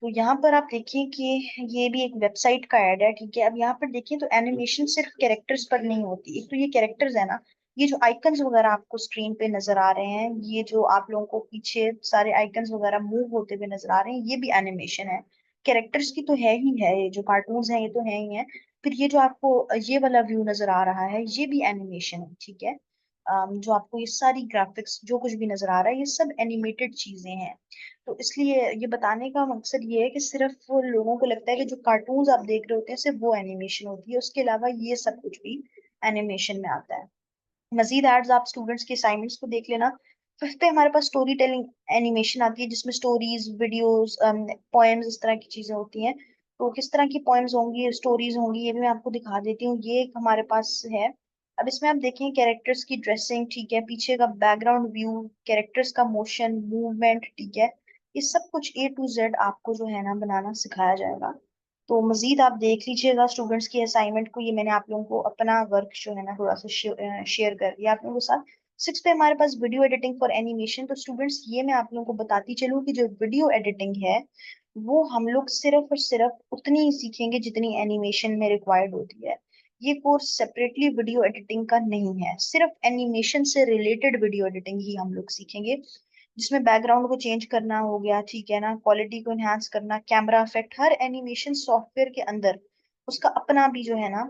तो यहाँ पर आप देखिए कि ये भी एक वेबसाइट का ऐड है, ठीक है। अब यहाँ पर देखिए तो एनिमेशन सिर्फ कैरेक्टर्स पर नहीं होती। एक तो ये कैरेक्टर्स है ना, ये जो आइकन्स वगैरह आपको स्क्रीन पे नजर आ रहे हैं, ये जो आप लोगों को पीछे सारे आइकन्स वगैरह मूव होते हुए नजर आ रहे हैं, ये भी एनिमेशन है। कैरेक्टर्स की तो है ही है, ये जो कार्टून्स हैं ये तो है ही है। फिर ये जो आपको ये वाला व्यू नजर आ रहा है, ये भी एनिमेशन है, ठीक है। जो आपको ये सारी ग्राफिक्स जो कुछ भी नजर आ रहा है, ये सब एनिमेटेड चीजें हैं। तो इसलिए ये बताने का मकसद ये है कि सिर्फ वो लोगों को लगता है कि जो कार्टून्स आप देख रहे होते हैं सिर्फ वो एनिमेशन होती है, उसके अलावा ये सब कुछ भी एनिमेशन में आता है। मजीद एड्स आप स्टूडेंट्स के असाइनमेंट्स को देख लेना। फिफ्थ पे हमारे पास स्टोरी टेलिंग एनिमेशन आती है, जिसमें स्टोरीज, वीडियोस, पोएम्स, इस तरह की चीजें होती हैं। तो किस तरह की पोएम्स होंगी, स्टोरीज होंगी, ये भी मैं आपको दिखा देती हूँ। ये एक हमारे पास है। अब इसमें आप देखें कैरेक्टर्स की ड्रेसिंग, ठीक है, पीछे का बैकग्राउंड व्यू, कैरेक्टर्स का मोशन मूवमेंट, ठीक है। ये सब कुछ A to Z आपको जो है ना बनाना सिखाया जाएगा। तो मजीद आप देख लीजिएगा स्टूडेंट्स की असाइनमेंट को। ये मैंने आप लोगों को अपना वर्क जो है ना थोड़ा सा शेयर कर दिया आप लोगों के साथ। सिक्स पे हमारे पास वीडियो एडिटिंग फॉर एनिमेशन। तो स्टूडेंट्स ये मैं आप लोगों को बताती चलूँ कि जो वीडियो एडिटिंग है वो हम लोग सिर्फ और सिर्फ उतनी ही सीखेंगे जितनी एनिमेशन में रिक्वायर्ड होती है। ये कोर्स सेपरेटली वीडियो एडिटिंग का नहीं है, सिर्फ एनिमेशन से रिलेटेड वीडियो एडिटिंग ही हम लोग सीखेंगे, जिसमें बैकग्राउंड को चेंज करना हो गया, ठीक है ना, क्वालिटी को एनहांस करना, कैमरा इफेक्ट, हर एनिमेशन सॉफ्टवेयर के अंदर उसका अपना भी जो है ना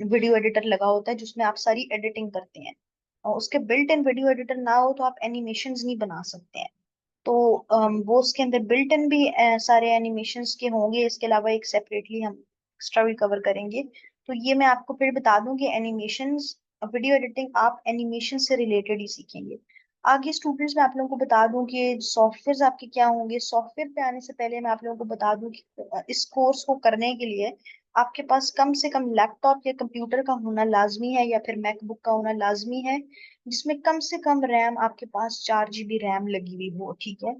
वीडियो एडिटर लगा होता है जिसमें आप सारी एडिटिंग करते हैं। और उसके बिल्ट इन वीडियो एडिटर ना हो तो आप एनिमेशंस नहीं बना सकते हैं। तो वो उसके अंदर बिल्ट इन भी सारे एनिमेशंस के होंगे। इसके अलावा एक सेपरेटली हम एक्स्ट्रा भी कवर करेंगे। तो ये मैं आपको फिर बता दूं कि एनिमेशंस, वीडियो एडिटिंग आप एनिमेशन से रिलेटेड ही सीखेंगे। आगे स्टूडेंट्स मैं आप लोगों को बता दूं कि सॉफ्टवेयर आपके क्या होंगे। सॉफ्टवेयर पे आने से पहले मैं आप लोगों को बता दूं कि इस कोर्स को करने के लिए आपके पास कम से कम लैपटॉप या कंप्यूटर का होना लाजमी है, या फिर मैकबुक का होना लाजमी है, जिसमें कम से कम रैम आपके पास 4 GB रैम लगी हुई हो, ठीक है।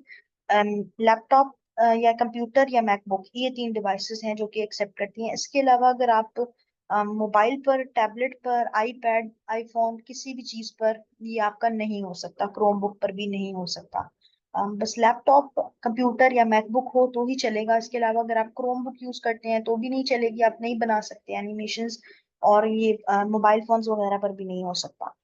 लैपटॉप या कंप्यूटर या मैकबुक, ये 3 डिवाइसेस हैं जो कि एक्सेप्ट करती हैं। इसके अलावा अगर आप मोबाइल पर, टैबलेट पर, आईपैड, आईफोन, किसी भी चीज पर ये आपका नहीं हो सकता, क्रोमबुक पर भी नहीं हो सकता। बस लैपटॉप, कंप्यूटर या मैकबुक हो तो ही चलेगा। इसके अलावा अगर आप क्रोमबुक यूज करते हैं तो भी नहीं चलेगी, आप नहीं बना सकते एनिमेशंस। और ये मोबाइल फोन्स वगैरह पर भी नहीं हो सकता।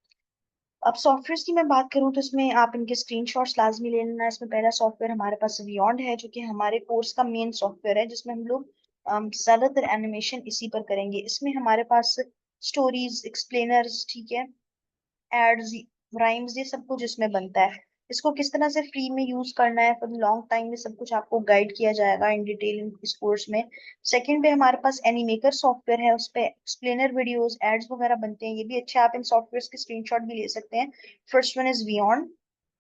अब सॉफ्टवेयर की मैं बात करूं तो इसमें आप इनके स्क्रीनशॉट्स लाजमी ले लेना। इसमें पहला सॉफ्टवेयर हमारे पास बियॉन्ड है, जो कि हमारे कोर्स का मेन सॉफ्टवेयर है, जिसमें हम लोग ज्यादातर एनिमेशन इसी पर करेंगे। इसमें हमारे पास स्टोरीज, एक्सप्लेनर्स, ठीक है, एड्स, राइम्स, ये सब कुछ इसमें बनता है। इसको किस तरह से फ्री में यूज करना है फॉर लॉन्ग टाइम, में सब कुछ आपको गाइड किया जाएगा इन डिटेल इस कोर्स में। सेकंड पे हमारे पास एनिमेकर सॉफ्टवेयर है, उस पे एक्सप्लेनर वीडियोस, एड्स वगैरह बनते हैं। ये भी अच्छे, आप इन सॉफ्टवेयर के स्क्रीनशॉट भी ले सकते हैं। First one is beyond,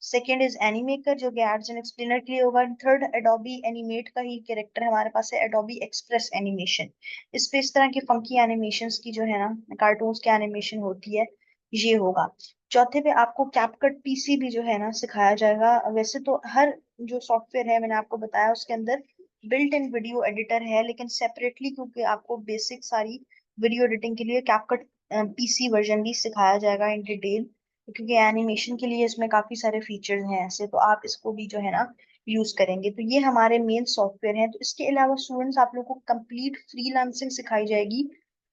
second is Animaker जो कि एड्स एंड एक्सप्लेनर के लिए होगा। थर्ड एडोबी एनिमेट का ही कैरेक्टर हमारे पास है, एडोबी एक्सप्रेस एनिमेशन। इस पे इस तरह की फंकी एनिमेशंस की जो है ना कार्टून्स की एनिमेशन होती है, ये होगा। चौथे पे आपको कैपकट पीसी भी जो है ना सिखाया जाएगा। वैसे तो हर जो सॉफ्टवेयर है मैंने आपको बताया उसके अंदर बिल्ट इन वीडियो एडिटर है, लेकिन सेपरेटली क्योंकि आपको बेसिक सारी वीडियो एडिटिंग के लिए कैपकट पीसी वर्जन भी सिखाया जाएगा इन डिटेल। क्योंकि एनिमेशन के लिए इसमें काफी सारे फीचर्स हैं ऐसे, तो आप इसको भी जो है ना यूज करेंगे। तो ये हमारे मेन सॉफ्टवेयर हैं। तो इसके अलावा स्टूडेंट्स आप लोगों को कंप्लीट फ्रीलांसिंग सिखाई जाएगी,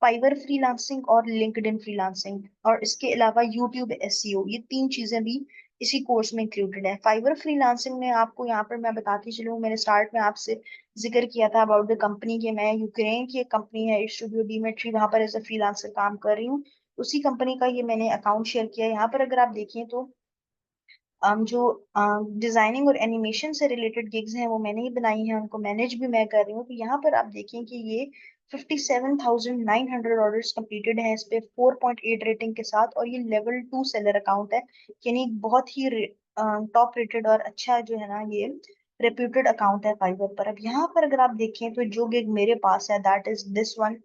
फाइवर फ्रीलांसिंग और लिंक्डइन फ्रीलांसिंग, और इसके अलावा यूट्यूब एसईओ। ये तीन चीजें भी इसी कोर्स में इंक्लूडेड है। फाइवर फ्रीलांसिंग में आपको यहाँ पर मैं बताती चलूँ, मैंने स्टार्ट में आपसे जिक्र किया था अबाउट द कंपनी के, मैं यूक्रेन की एक कंपनी है स्टूडियो डीमेट्री, वहां पर एज अ फ्रीलांसर काम कर रही हूँ। उसी कंपनी का ये मैंने अकाउंट शेयर किया है। यहाँ पर अगर आप देखें तो जो डिजाइनिंग और एनिमेशन से रिलेटेड गिग्स हैं वो मैंने ही बनाई हैं, उनको मैनेज भी मैं कर रही हूँ। तो यहाँ पर आप देखें कि ये 57,900 ऑर्डर्स कंप्लीटेड हैं इस पे 4.8 रेटिंग के साथ, और ये लेवल 2 सेलर अकाउंट है, यानी बहुत ही टॉप रेटेड और अच्छा जो है ना ये रेप्यूटेड अकाउंट है फाइवर पर। अब यहाँ पर अगर आप देखें तो जो गिग मेरे पास है दैट इज दिस वन,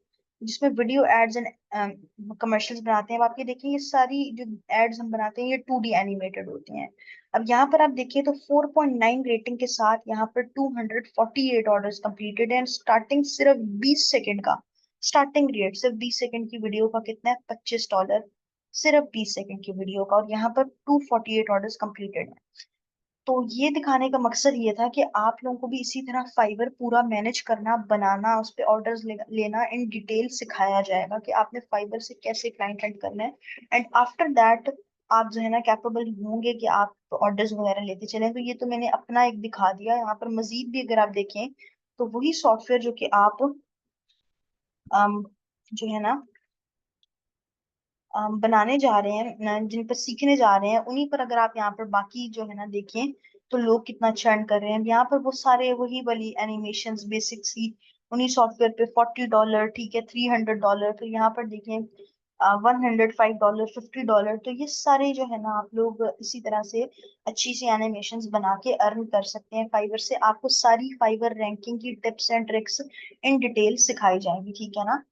जिसमें वीडियो एड्स एंड कमर्शियल्स बनाते हैं। अब आप ये देखिए, ये सारी जो एड्स हम बनाते हैं ये 2D एनिमेटेड होती हैं। अब यहाँ पर आप देखिए तो 4.9 रेटिंग के साथ यहाँ पर 248 ऑर्डर्स कंप्लीटेड है, स्टार्टिंग सिर्फ 20 सेकंड का स्टार्टिंग रेट, सिर्फ 20 सेकंड की वीडियो का कितना है, $25, सिर्फ 20 सेकंड की वीडियो का, और यहाँ पर 248 ऑर्डर्स कंप्लीटेड है। तो ये दिखाने का मकसद ये था कि आप लोगों को भी इसी तरह फाइवर पूरा मैनेज करना, बनाना, उस पे ऑर्डर्स लेना इन डिटेल सिखाया जाएगा कि आपने फाइवर से कैसे क्लाइंट एंड करना है। एंड आफ्टर दैट आप जो है ना कैपेबल होंगे कि आप ऑर्डर्स वगैरह लेते चलें। तो ये तो मैंने अपना एक दिखा दिया, यहाँ पर मजीद भी अगर आप देखें तो वही सॉफ्टवेयर जो कि आप जो है ना बनाने जा रहे हैं, जिन पर सीखने जा रहे हैं, उन्हीं पर अगर आप यहाँ पर बाकी जो है ना देखें तो लोग कितना अच्छा earn कर रहे हैं। यहाँ पर वो सारे वही वाली एनिमेशंस बेसिक सी उन्हीं सॉफ्टवेयर पे $40, ठीक है, $300, फिर यहाँ पर देखें $105, $50। तो ये सारे जो है ना आप लोग इसी तरह से अच्छी सी एनिमेशंस बना के अर्न कर सकते हैं फाइवर से। आपको सारी फाइवर रैंकिंग की tips and tricks in detail सिखाई जाएंगी, ठीक है ना।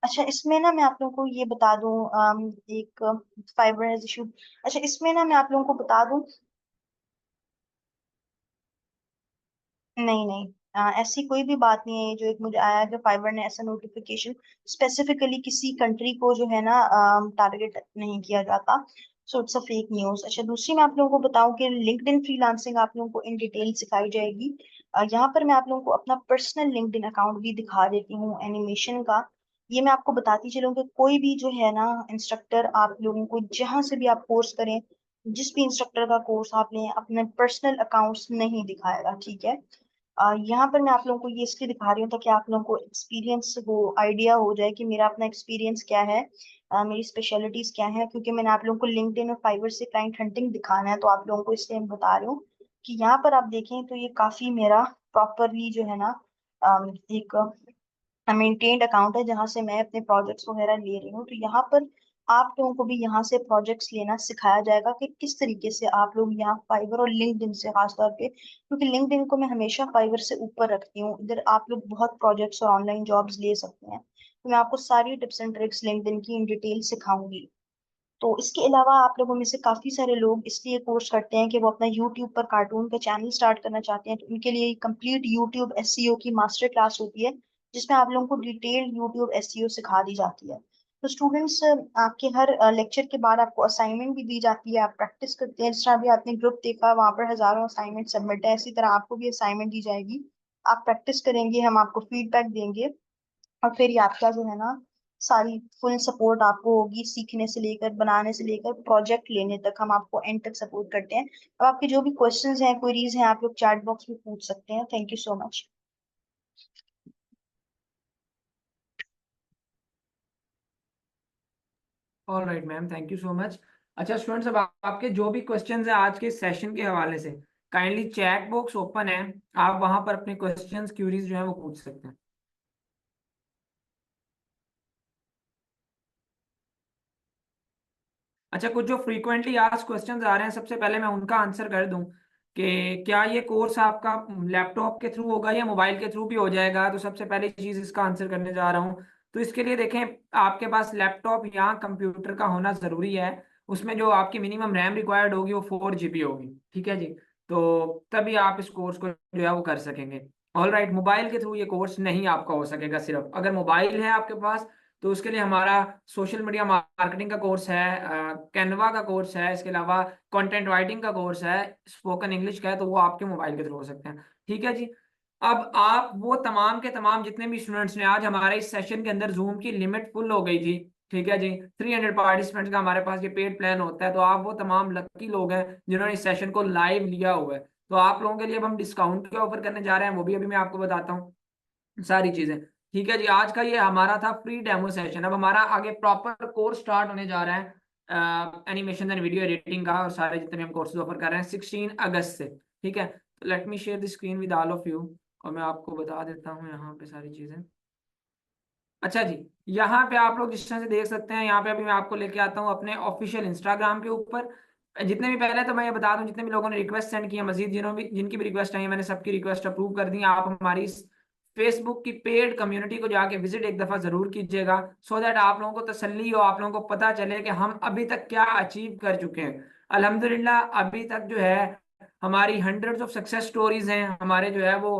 अच्छा, इसमें ना मैं आप लोगों को ये बता दूं, एक फाइबर हैज इशू। अच्छा, इसमें ना मैं आप लोगों को बता दूं, नहीं नहीं, ऐसी कोई भी बात नहीं है। ये जो एक मुझे आया कि फाइबर ने ऐसा नोटिफिकेशन, स्पेसिफिकली किसी कंट्री को जो है ना टारगेट नहीं किया जाता। So it's a fake news. अच्छा, दूसरी मैं आप लोगों को बताऊं कि लिंक्डइन फ्रीलांसिंग आप लोगों को इन डिटेल सिखाई जाएगी। यहाँ पर मैं आप लोगों को अपना पर्सनल लिंक्डइन अकाउंट भी दिखा देती हूँ एनिमेशन का। ये मैं आपको बताती चलूँ कि कोई भी जो है ना इंस्ट्रक्टर आप लोगों को जहां से भी आप कोर्स करें, जिस भी इंस्ट्रक्टर का कोर्स आप लें, अपने पर्सनल अकाउंट्स नहीं दिखाएगा, ठीक है। यहाँ पर मैं आप लोगों को ये इसलिए दिखा रही हूँ ताकि आप लोगों को एक्सपीरियंस हो, आइडिया हो जाए कि मेरा अपना एक्सपीरियंस क्या है, मेरी स्पेशलिटीज क्या है। क्योंकि मैंने आप लोगों को लिंक्डइन और फाइवर से क्लाइंट हंटिंग दिखाना है, तो आप लोगों को इसलिए मैं बता रही हूँ कि यहाँ पर आप देखें तो ये काफी मेरा प्रॉपरली जो है ना एक मेंटेन्ड अकाउंट है, जहां से मैं अपने प्रोजेक्ट्स वगैरह ले रही हूँ। तो यहाँ पर आप लोगों को भी यहाँ से प्रोजेक्ट्स लेना सिखाया जाएगा कि किस तरीके से आप लोग यहाँ फाइवर और लिंक्डइन से, खासतौर पे क्योंकि लिंक्डइन को मैं हमेशा फाइवर से ऊपर रखती हूँ, इधर आप लोग बहुत प्रोजेक्ट्स और ऑनलाइन जॉब्स ले सकते हैं। तो मैं आपको सारी टिप्स एंड ट्रिक्स लिंक्डइन की इन डिटेल सिखाऊंगी। तो इसके अलावा आप लोगों में से काफी सारे लोग इसलिए कोर्स करते हैं कि वो अपना यूट्यूब पर कार्टून का चैनल स्टार्ट करना चाहते हैं। तो उनके लिए कंप्लीट यूट्यूब एसईओ की मास्टर क्लास होती है, जिसमें आप लोगों को डिटेल यूट्यूब एसईओ सिखा दी जाती है। तो स्टूडेंट्स, आपके हर लेक्चर के बाद आपको असाइनमेंट भी दी जाती है, आप प्रैक्टिस करते हैं। जिस तरह भी आपने ग्रुप देखा वहां पर हजारों असाइनमेंट सबमिट है, इसी तरह आपको भी असाइनमेंट दी जाएगी। आप प्रैक्टिस करेंगे, हम आपको फीडबैक देंगे, और फिर ये आपका जो है ना सारी फुल सपोर्ट आपको होगी, सीखने से लेकर, बनाने से लेकर, प्रोजेक्ट लेने तक हम आपको एंड तक सपोर्ट करते हैं। अब आपके जो भी क्वेश्चंस हैं, क्वेरीज हैं, आप लोग चैट बॉक्स में पूछ सकते हैं। Thank you so much. All right ma'am, thank you so much. अच्छा स्टूडेंट्स, अब आपके जो भी क्वेश्चंस हैं आज के सेशन के हवाले से, काइंडली चैट बॉक्स ओपन है, आप वहां पर अपने क्वेश्चंस क्यूरीज जो है वो पूछ सकते हैं। अच्छा, कुछ जो फ्रीक्वेंटली आस्क्ड क्वेश्चंस आ रहे हैं, सबसे पहले मैं उनका आंसर कर दूं कि क्या ये कोर्स आपका लैपटॉप के थ्रू होगा या मोबाइल के थ्रू भी हो जाएगा। तो सबसे पहली चीज इसका आंसर करने जा रहा हूँ। तो इसके लिए देखें, आपके पास लैपटॉप या कंप्यूटर का होना जरूरी है। उसमें जो आपकी मिनिमम रैम रिक्वायर्ड होगी वो 4 GB होगी, ठीक है जी। तो तभी आप इस कोर्स को जो है वो कर सकेंगे। ऑल राइट, मोबाइल के थ्रू ये कोर्स नहीं आपका हो सकेगा। सिर्फ अगर मोबाइल है आपके पास तो उसके लिए हमारा सोशल मीडिया मार्केटिंग का कोर्स है, कैनवा का कोर्स है, इसके अलावा कंटेंट राइटिंग का कोर्स है, स्पोकन इंग्लिश का है, तो वो आपके मोबाइल के थ्रू हो सकते हैं। ठीक है जी। अब आप वो तमाम के तमाम जितने भी स्टूडेंट्स ने, आज हमारे इस सेशन के अंदर जूम की लिमिट फुल हो गई थी, ठीक है जी, 300 पार्टिसिपेंट्स का हमारे पास ये पेड प्लान होता है, तो आप वो तमाम लकी लोग हैं जिन्होंने इस सेशन को लाइव लिया हुआ है। तो आप लोगों के लिए अब हम डिस्काउंट क्या ऑफर करने जा रहे हैं वो भी अभी मैं आपको बताता हूँ, सारी चीजें। ठीक है जी, आज का ये हमारा था फ्री डेमो सेशन। अब हमारा आगे प्रॉपर कोर्स स्टार्ट होने जा रहा है एनिमेशन एंड वीडियो एडिटिंग का, और सारे जितने भी हम कोर्सेज ऑफर कर रहे हैं 16 अगस्त से। ठीक है, तो let me share the screen with all of you, और मैं आपको बता देता हूँ यहाँ पे सारी चीजें। अच्छा जी, यहाँ पे आप लोग जिस तरह से देख सकते हैं, यहाँ पे अभी मैं आपको लेके आता हूँ अपने ऑफिशियल इंस्टाग्राम के ऊपर। जितने भी, पहले तो मैं ये बता दूं, जितने भी लोगों ने रिक्वेस्ट सेंड की है, मजीद जिनकी भी रिक्वेस्ट आई है, मैंने सबकी रिक्वेस्ट अप्रूव कर दी है। आप हमारी इस फेसबुक की पेड कम्युनिटी को जाके विजिट एक दफा जरूर कीजिएगा, सो दैट आप लोगों को तसल्ली हो, आप लोगों को पता चले कि हम अभी तक क्या अचीव कर चुके हैं। अल्हम्दुलिल्लाह अभी तक जो है हमारी हंड्रेड्स ऑफ सक्सेस स्टोरीज हैं, हमारे जो है वो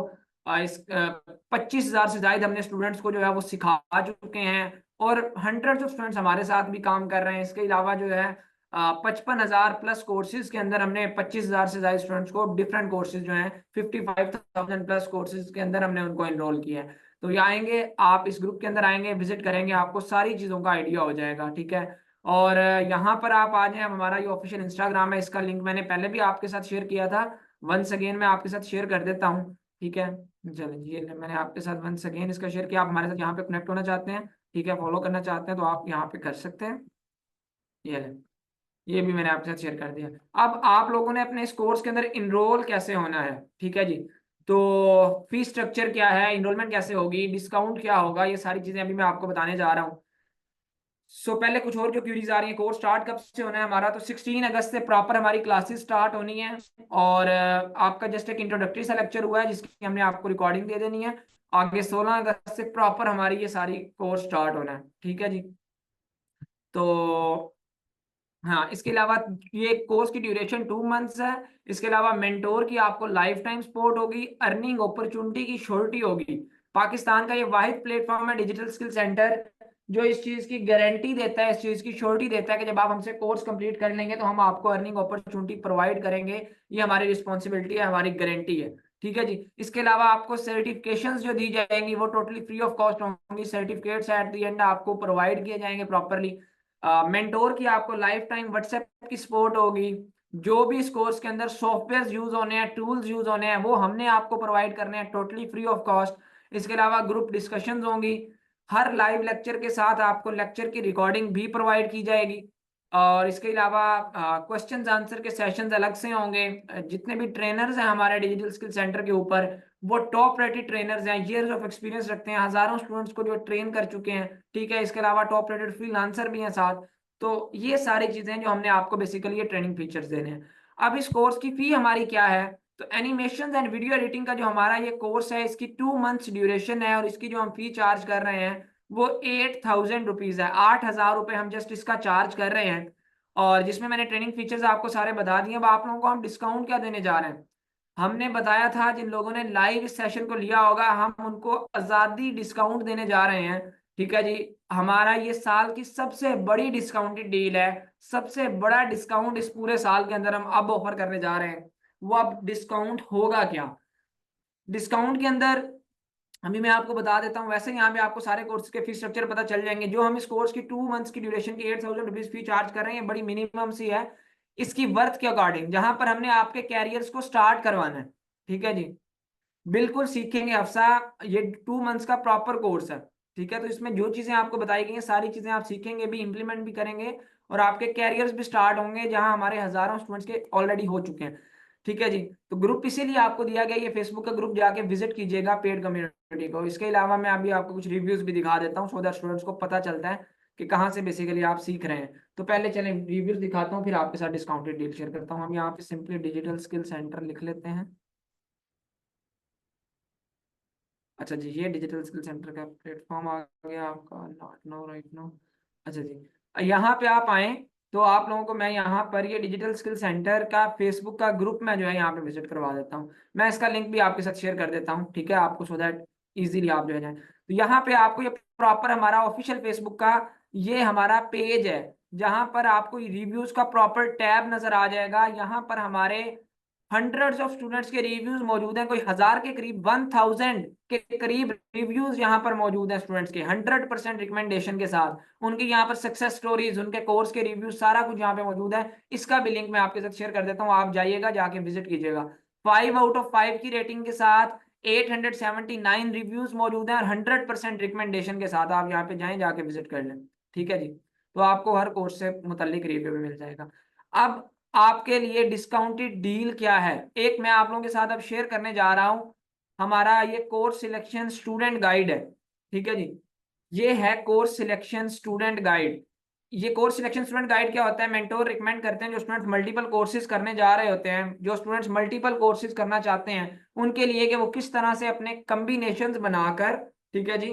इस 25,000 से ज्यादा हमने स्टूडेंट्स को जो है वो सिखा चुके हैं, और हंड्रेड्स ऑफ स्टूडेंट्स हमारे साथ भी काम कर रहे हैं। इसके अलावा जो है 55,000 प्लस कोर्सेज के अंदर हमने 25,000 से ज्यादा स्टूडेंट्स को डिफरेंट कोर्सेज जो हैं 55,000 प्लस कोर्सेज के अंदर हमने उनको एनरोल किया है। तो ये आएंगे, आप इस ग्रुप के अंदर आएंगे, विजिट करेंगे, आपको सारी चीज़ों का आइडिया हो जाएगा। ठीक है, और यहाँ पर आप आ जाए, हमारा ये ऑफिशियल इंस्टाग्राम है, इसका लिंक मैंने पहले भी आपके साथ शेयर किया था, वंस अगेन मैं आपके साथ शेयर कर देता हूँ। ठीक है, चलिए ये मैंने आपके साथ वंस अगेन इसका शेयर किया। आप हमारे साथ यहाँ पे कनेक्ट होना चाहते हैं, ठीक है, फॉलो करना चाहते हैं, तो आप यहाँ पे कर सकते हैं। ये ले, ये भी मैंने आपके साथ शेयर कर दिया। अब आप लोगों ने अपने इस कोर्स के अंदर इनरोल कैसे होना है, ठीक है जी, तो फीस स्ट्रक्चर क्या है, इनरोलमेंट कैसे होगी, डिस्काउंट क्या होगा, ये सारी चीजें अभी मैं आपको बताने जा रहा हूँ। सो पहले कुछ और जो क्यूरीज आ रही है, कोर्स स्टार्ट कब से होना है हमारा, तो 16 अगस्त से प्रॉपर हमारी क्लासेस स्टार्ट होनी है। और आपका जस्ट एक इंट्रोडक्टरी सा लेक्चर हुआ है जिसकी हमने आपको रिकॉर्डिंग दे देनी है। आगे 16 अगस्त से प्रॉपर हमारी ये सारी कोर्स स्टार्ट होना है। ठीक है जी, तो हाँ, इसके अलावा ये कोर्स की ड्यूरेशन 2 मंथ्स है। इसके अलावा मेंटोर की आपको लाइफ टाइम सपोर्ट होगी, अर्निंग अपॉर्चुनिटी की श्योरिटी होगी। पाकिस्तान का ये वाहिद प्लेटफॉर्म है डिजिटल स्किल सेंटर जो इस चीज की गारंटी देता है, इस चीज की श्योरिटी देता है कि जब आप हमसे कोर्स कंप्लीट कर लेंगे तो हम आपको अर्निंग अपॉर्चुनिटी प्रोवाइड करेंगे। ये हमारी रिस्पॉन्सिबिलिटी है, हमारी गारंटी है। ठीक है जी, इसके अलावा आपको सर्टिफिकेशंस जो दी जाएंगी वो टोटली फ्री ऑफ कॉस्ट होंगी। सर्टिफिकेट्स एट द एंड आपको प्रोवाइड किए जाएंगे प्रॉपरली। मेंटोर की आपको लाइफ टाइम व्हाट्सएप की सपोर्ट होगी। जो भी इस कोर्स के अंदर सॉफ्टवेयर यूज होने हैं, टूल्स यूज होने हैं, वो हमने आपको प्रोवाइड करने हैं टोटली फ्री ऑफ कॉस्ट। इसके अलावा ग्रुप डिस्कशंस होंगी, हर लाइव लेक्चर के साथ आपको लेक्चर की रिकॉर्डिंग भी प्रोवाइड की जाएगी। और इसके अलावा क्वेश्चंस आंसर के सेशंस अलग से होंगे। जितने भी ट्रेनर्स हैं हमारे डिजिटल स्किल सेंटर के ऊपर, वो टॉप रेटेड ट्रेनर्स हैं, ईयर्स ऑफ एक्सपीरियंस रखते हैं, हजारों स्टूडेंट्स को जो ट्रेन कर चुके हैं। ठीक है, इसके अलावा टॉप रेटेड फ्रीलांसर भी हैं साथ। तो ये सारी चीजें जो हमने आपको बेसिकली ये ट्रेनिंग फीचर्स देने हैं। अब इस कोर्स की फी हमारी क्या है, तो एनिमेशन एंड वीडियो एडिटिंग का जो हमारा ये कोर्स है, इसकी 2 मंथ्स ड्यूरेशन है, और इसकी जो हम फी चार्ज कर रहे हैं वो 8,000 रुपीज है। 8,000 रुपये हम जस्ट इसका चार्ज कर रहे हैं, और जिसमें मैंने ट्रेनिंग फीचर्स आपको सारे बता दिए। अब आप लोगों को हम डिस्काउंट क्या देने जा रहे हैं, हमने बताया था जिन लोगों ने लाइव इस सेशन को लिया होगा हम उनको आजादी डिस्काउंट देने जा रहे हैं। ठीक है जी, हमारा ये साल की सबसे बड़ी डिस्काउंटेड डील है, सबसे बड़ा डिस्काउंट इस पूरे साल के अंदर हम अब ऑफर करने जा रहे हैं। वो अब डिस्काउंट होगा क्या, डिस्काउंट के अंदर अभी मैं आपको बता देता हूँ। वैसे यहाँ पे आपको सारे कोर्स के फीस स्ट्रक्चर पता चल जाएंगे। जो हम इस कोर्स की 2 मंथ्स की ड्यूरेशन की 8,000 रुपीज फी चार्ज कर रहे हैं, बड़ी मिनिमम सी है इसकी वर्थ के अकॉर्डिंग, जहां पर हमने आपके कैरियर्स को स्टार्ट करवाना है। ठीक है जी, बिल्कुल सीखेंगे अफसा, ये 2 मंथ्स का प्रॉपर कोर्स है। ठीक है, तो इसमें जो चीजें आपको बताई गई हैं सारी चीजें आप सीखेंगे भी, इम्प्लीमेंट भी करेंगे, और आपके कैरियर्स भी स्टार्ट होंगे जहां हमारे हजारों स्टूडेंट्स के ऑलरेडी हो चुके हैं। ठीक है जी, तो ग्रुप इसीलिए आपको दिया गया, ये फेसबुक का ग्रुप जाके विजिट कीजिएगा पेड कम्युनिटी को। इसके अलावा मैं अभी आपको कुछ रिव्यूज भी दिखा देता हूँ, सो दैट स्टूडेंट्स को पता चलता है कि कहाँ से बेसिकली आप सीख रहे हैं। तो पहले चलें रिव्यूज दिखाता हूँ, फिर आपके साथ डिस्काउंटेड डील शेयर करता हूँ। हम यहाँ पे सिंपली डिजिटल स्किल सेंटर लिख लेते हैं। अच्छा जी, ये डिजिटल स्किल सेंटर का प्लेटफॉर्म आ गया आपका, नॉट नो राइट नो। अच्छा जी, यहाँ पे आप आए तो आप लोगों को मैं यहाँ पर ये डिजिटल स्किल सेंटर का फेसबुक का ग्रुप में जो है यहाँ पे विजिट करवा देता हूँ। मैं इसका लिंक भी आपके साथ शेयर कर देता हूँ, ठीक है, आपको सो दैट इजीली आप जो है जाएं। तो यहाँ पे आपको ये प्रॉपर हमारा ऑफिशियल फेसबुक का ये हमारा पेज है, जहां पर आपको रिव्यूज का प्रॉपर टैब नजर आ जाएगा। यहाँ पर हमारे हंड्रेड्स ऑफ स्टूडेंट्स के रिव्यूज मौजूद हैं, कोई 1000 के करीब, 1000 के करीब रिव्यूज यहाँ पर मौजूद हैं स्टूडेंट्स के 100% रिकमेंडेशन के साथ। उनकी यहाँ पर सक्सेस स्टोरीज, उनके कोर्स के रिव्यूज, सारा कुछ यहाँ पे मौजूद है। इसका भी लिंक मैं आपके साथ शेयर कर देता हूँ, आप जाइएगा, जाके विजिट कीजिएगा। 5 आउट ऑफ 5 की रेटिंग के साथ 879 रिव्यूज मौजूद हैं और 100% रिकमेंडेशन के साथ। आप यहाँ पे जाएं, जाके विजिट कर लें, ठीक है जी। तो आपको हर कोर्स से मुतल्लिक रिव्यू भी मिल जाएगा। अब आपके लिए डिस्काउंटेड डील क्या है, एक मैं आप लोगों के साथ अब शेयर करने जा रहा हूं। हमारा ये कोर्स सिलेक्शन स्टूडेंट गाइड है, ठीक है जी। ये है कोर्स सिलेक्शन स्टूडेंट गाइड। ये कोर्स सिलेक्शन स्टूडेंट गाइड क्या होता है? मेंटोर रिकमेंड करते हैं जो स्टूडेंट्स मल्टीपल कोर्सेज करने जा रहे होते हैं, जो स्टूडेंट्स मल्टीपल कोर्सेज करना चाहते हैं उनके लिए, कि वो किस तरह से अपने कम्बिनेशंस बनाकर, ठीक है जी,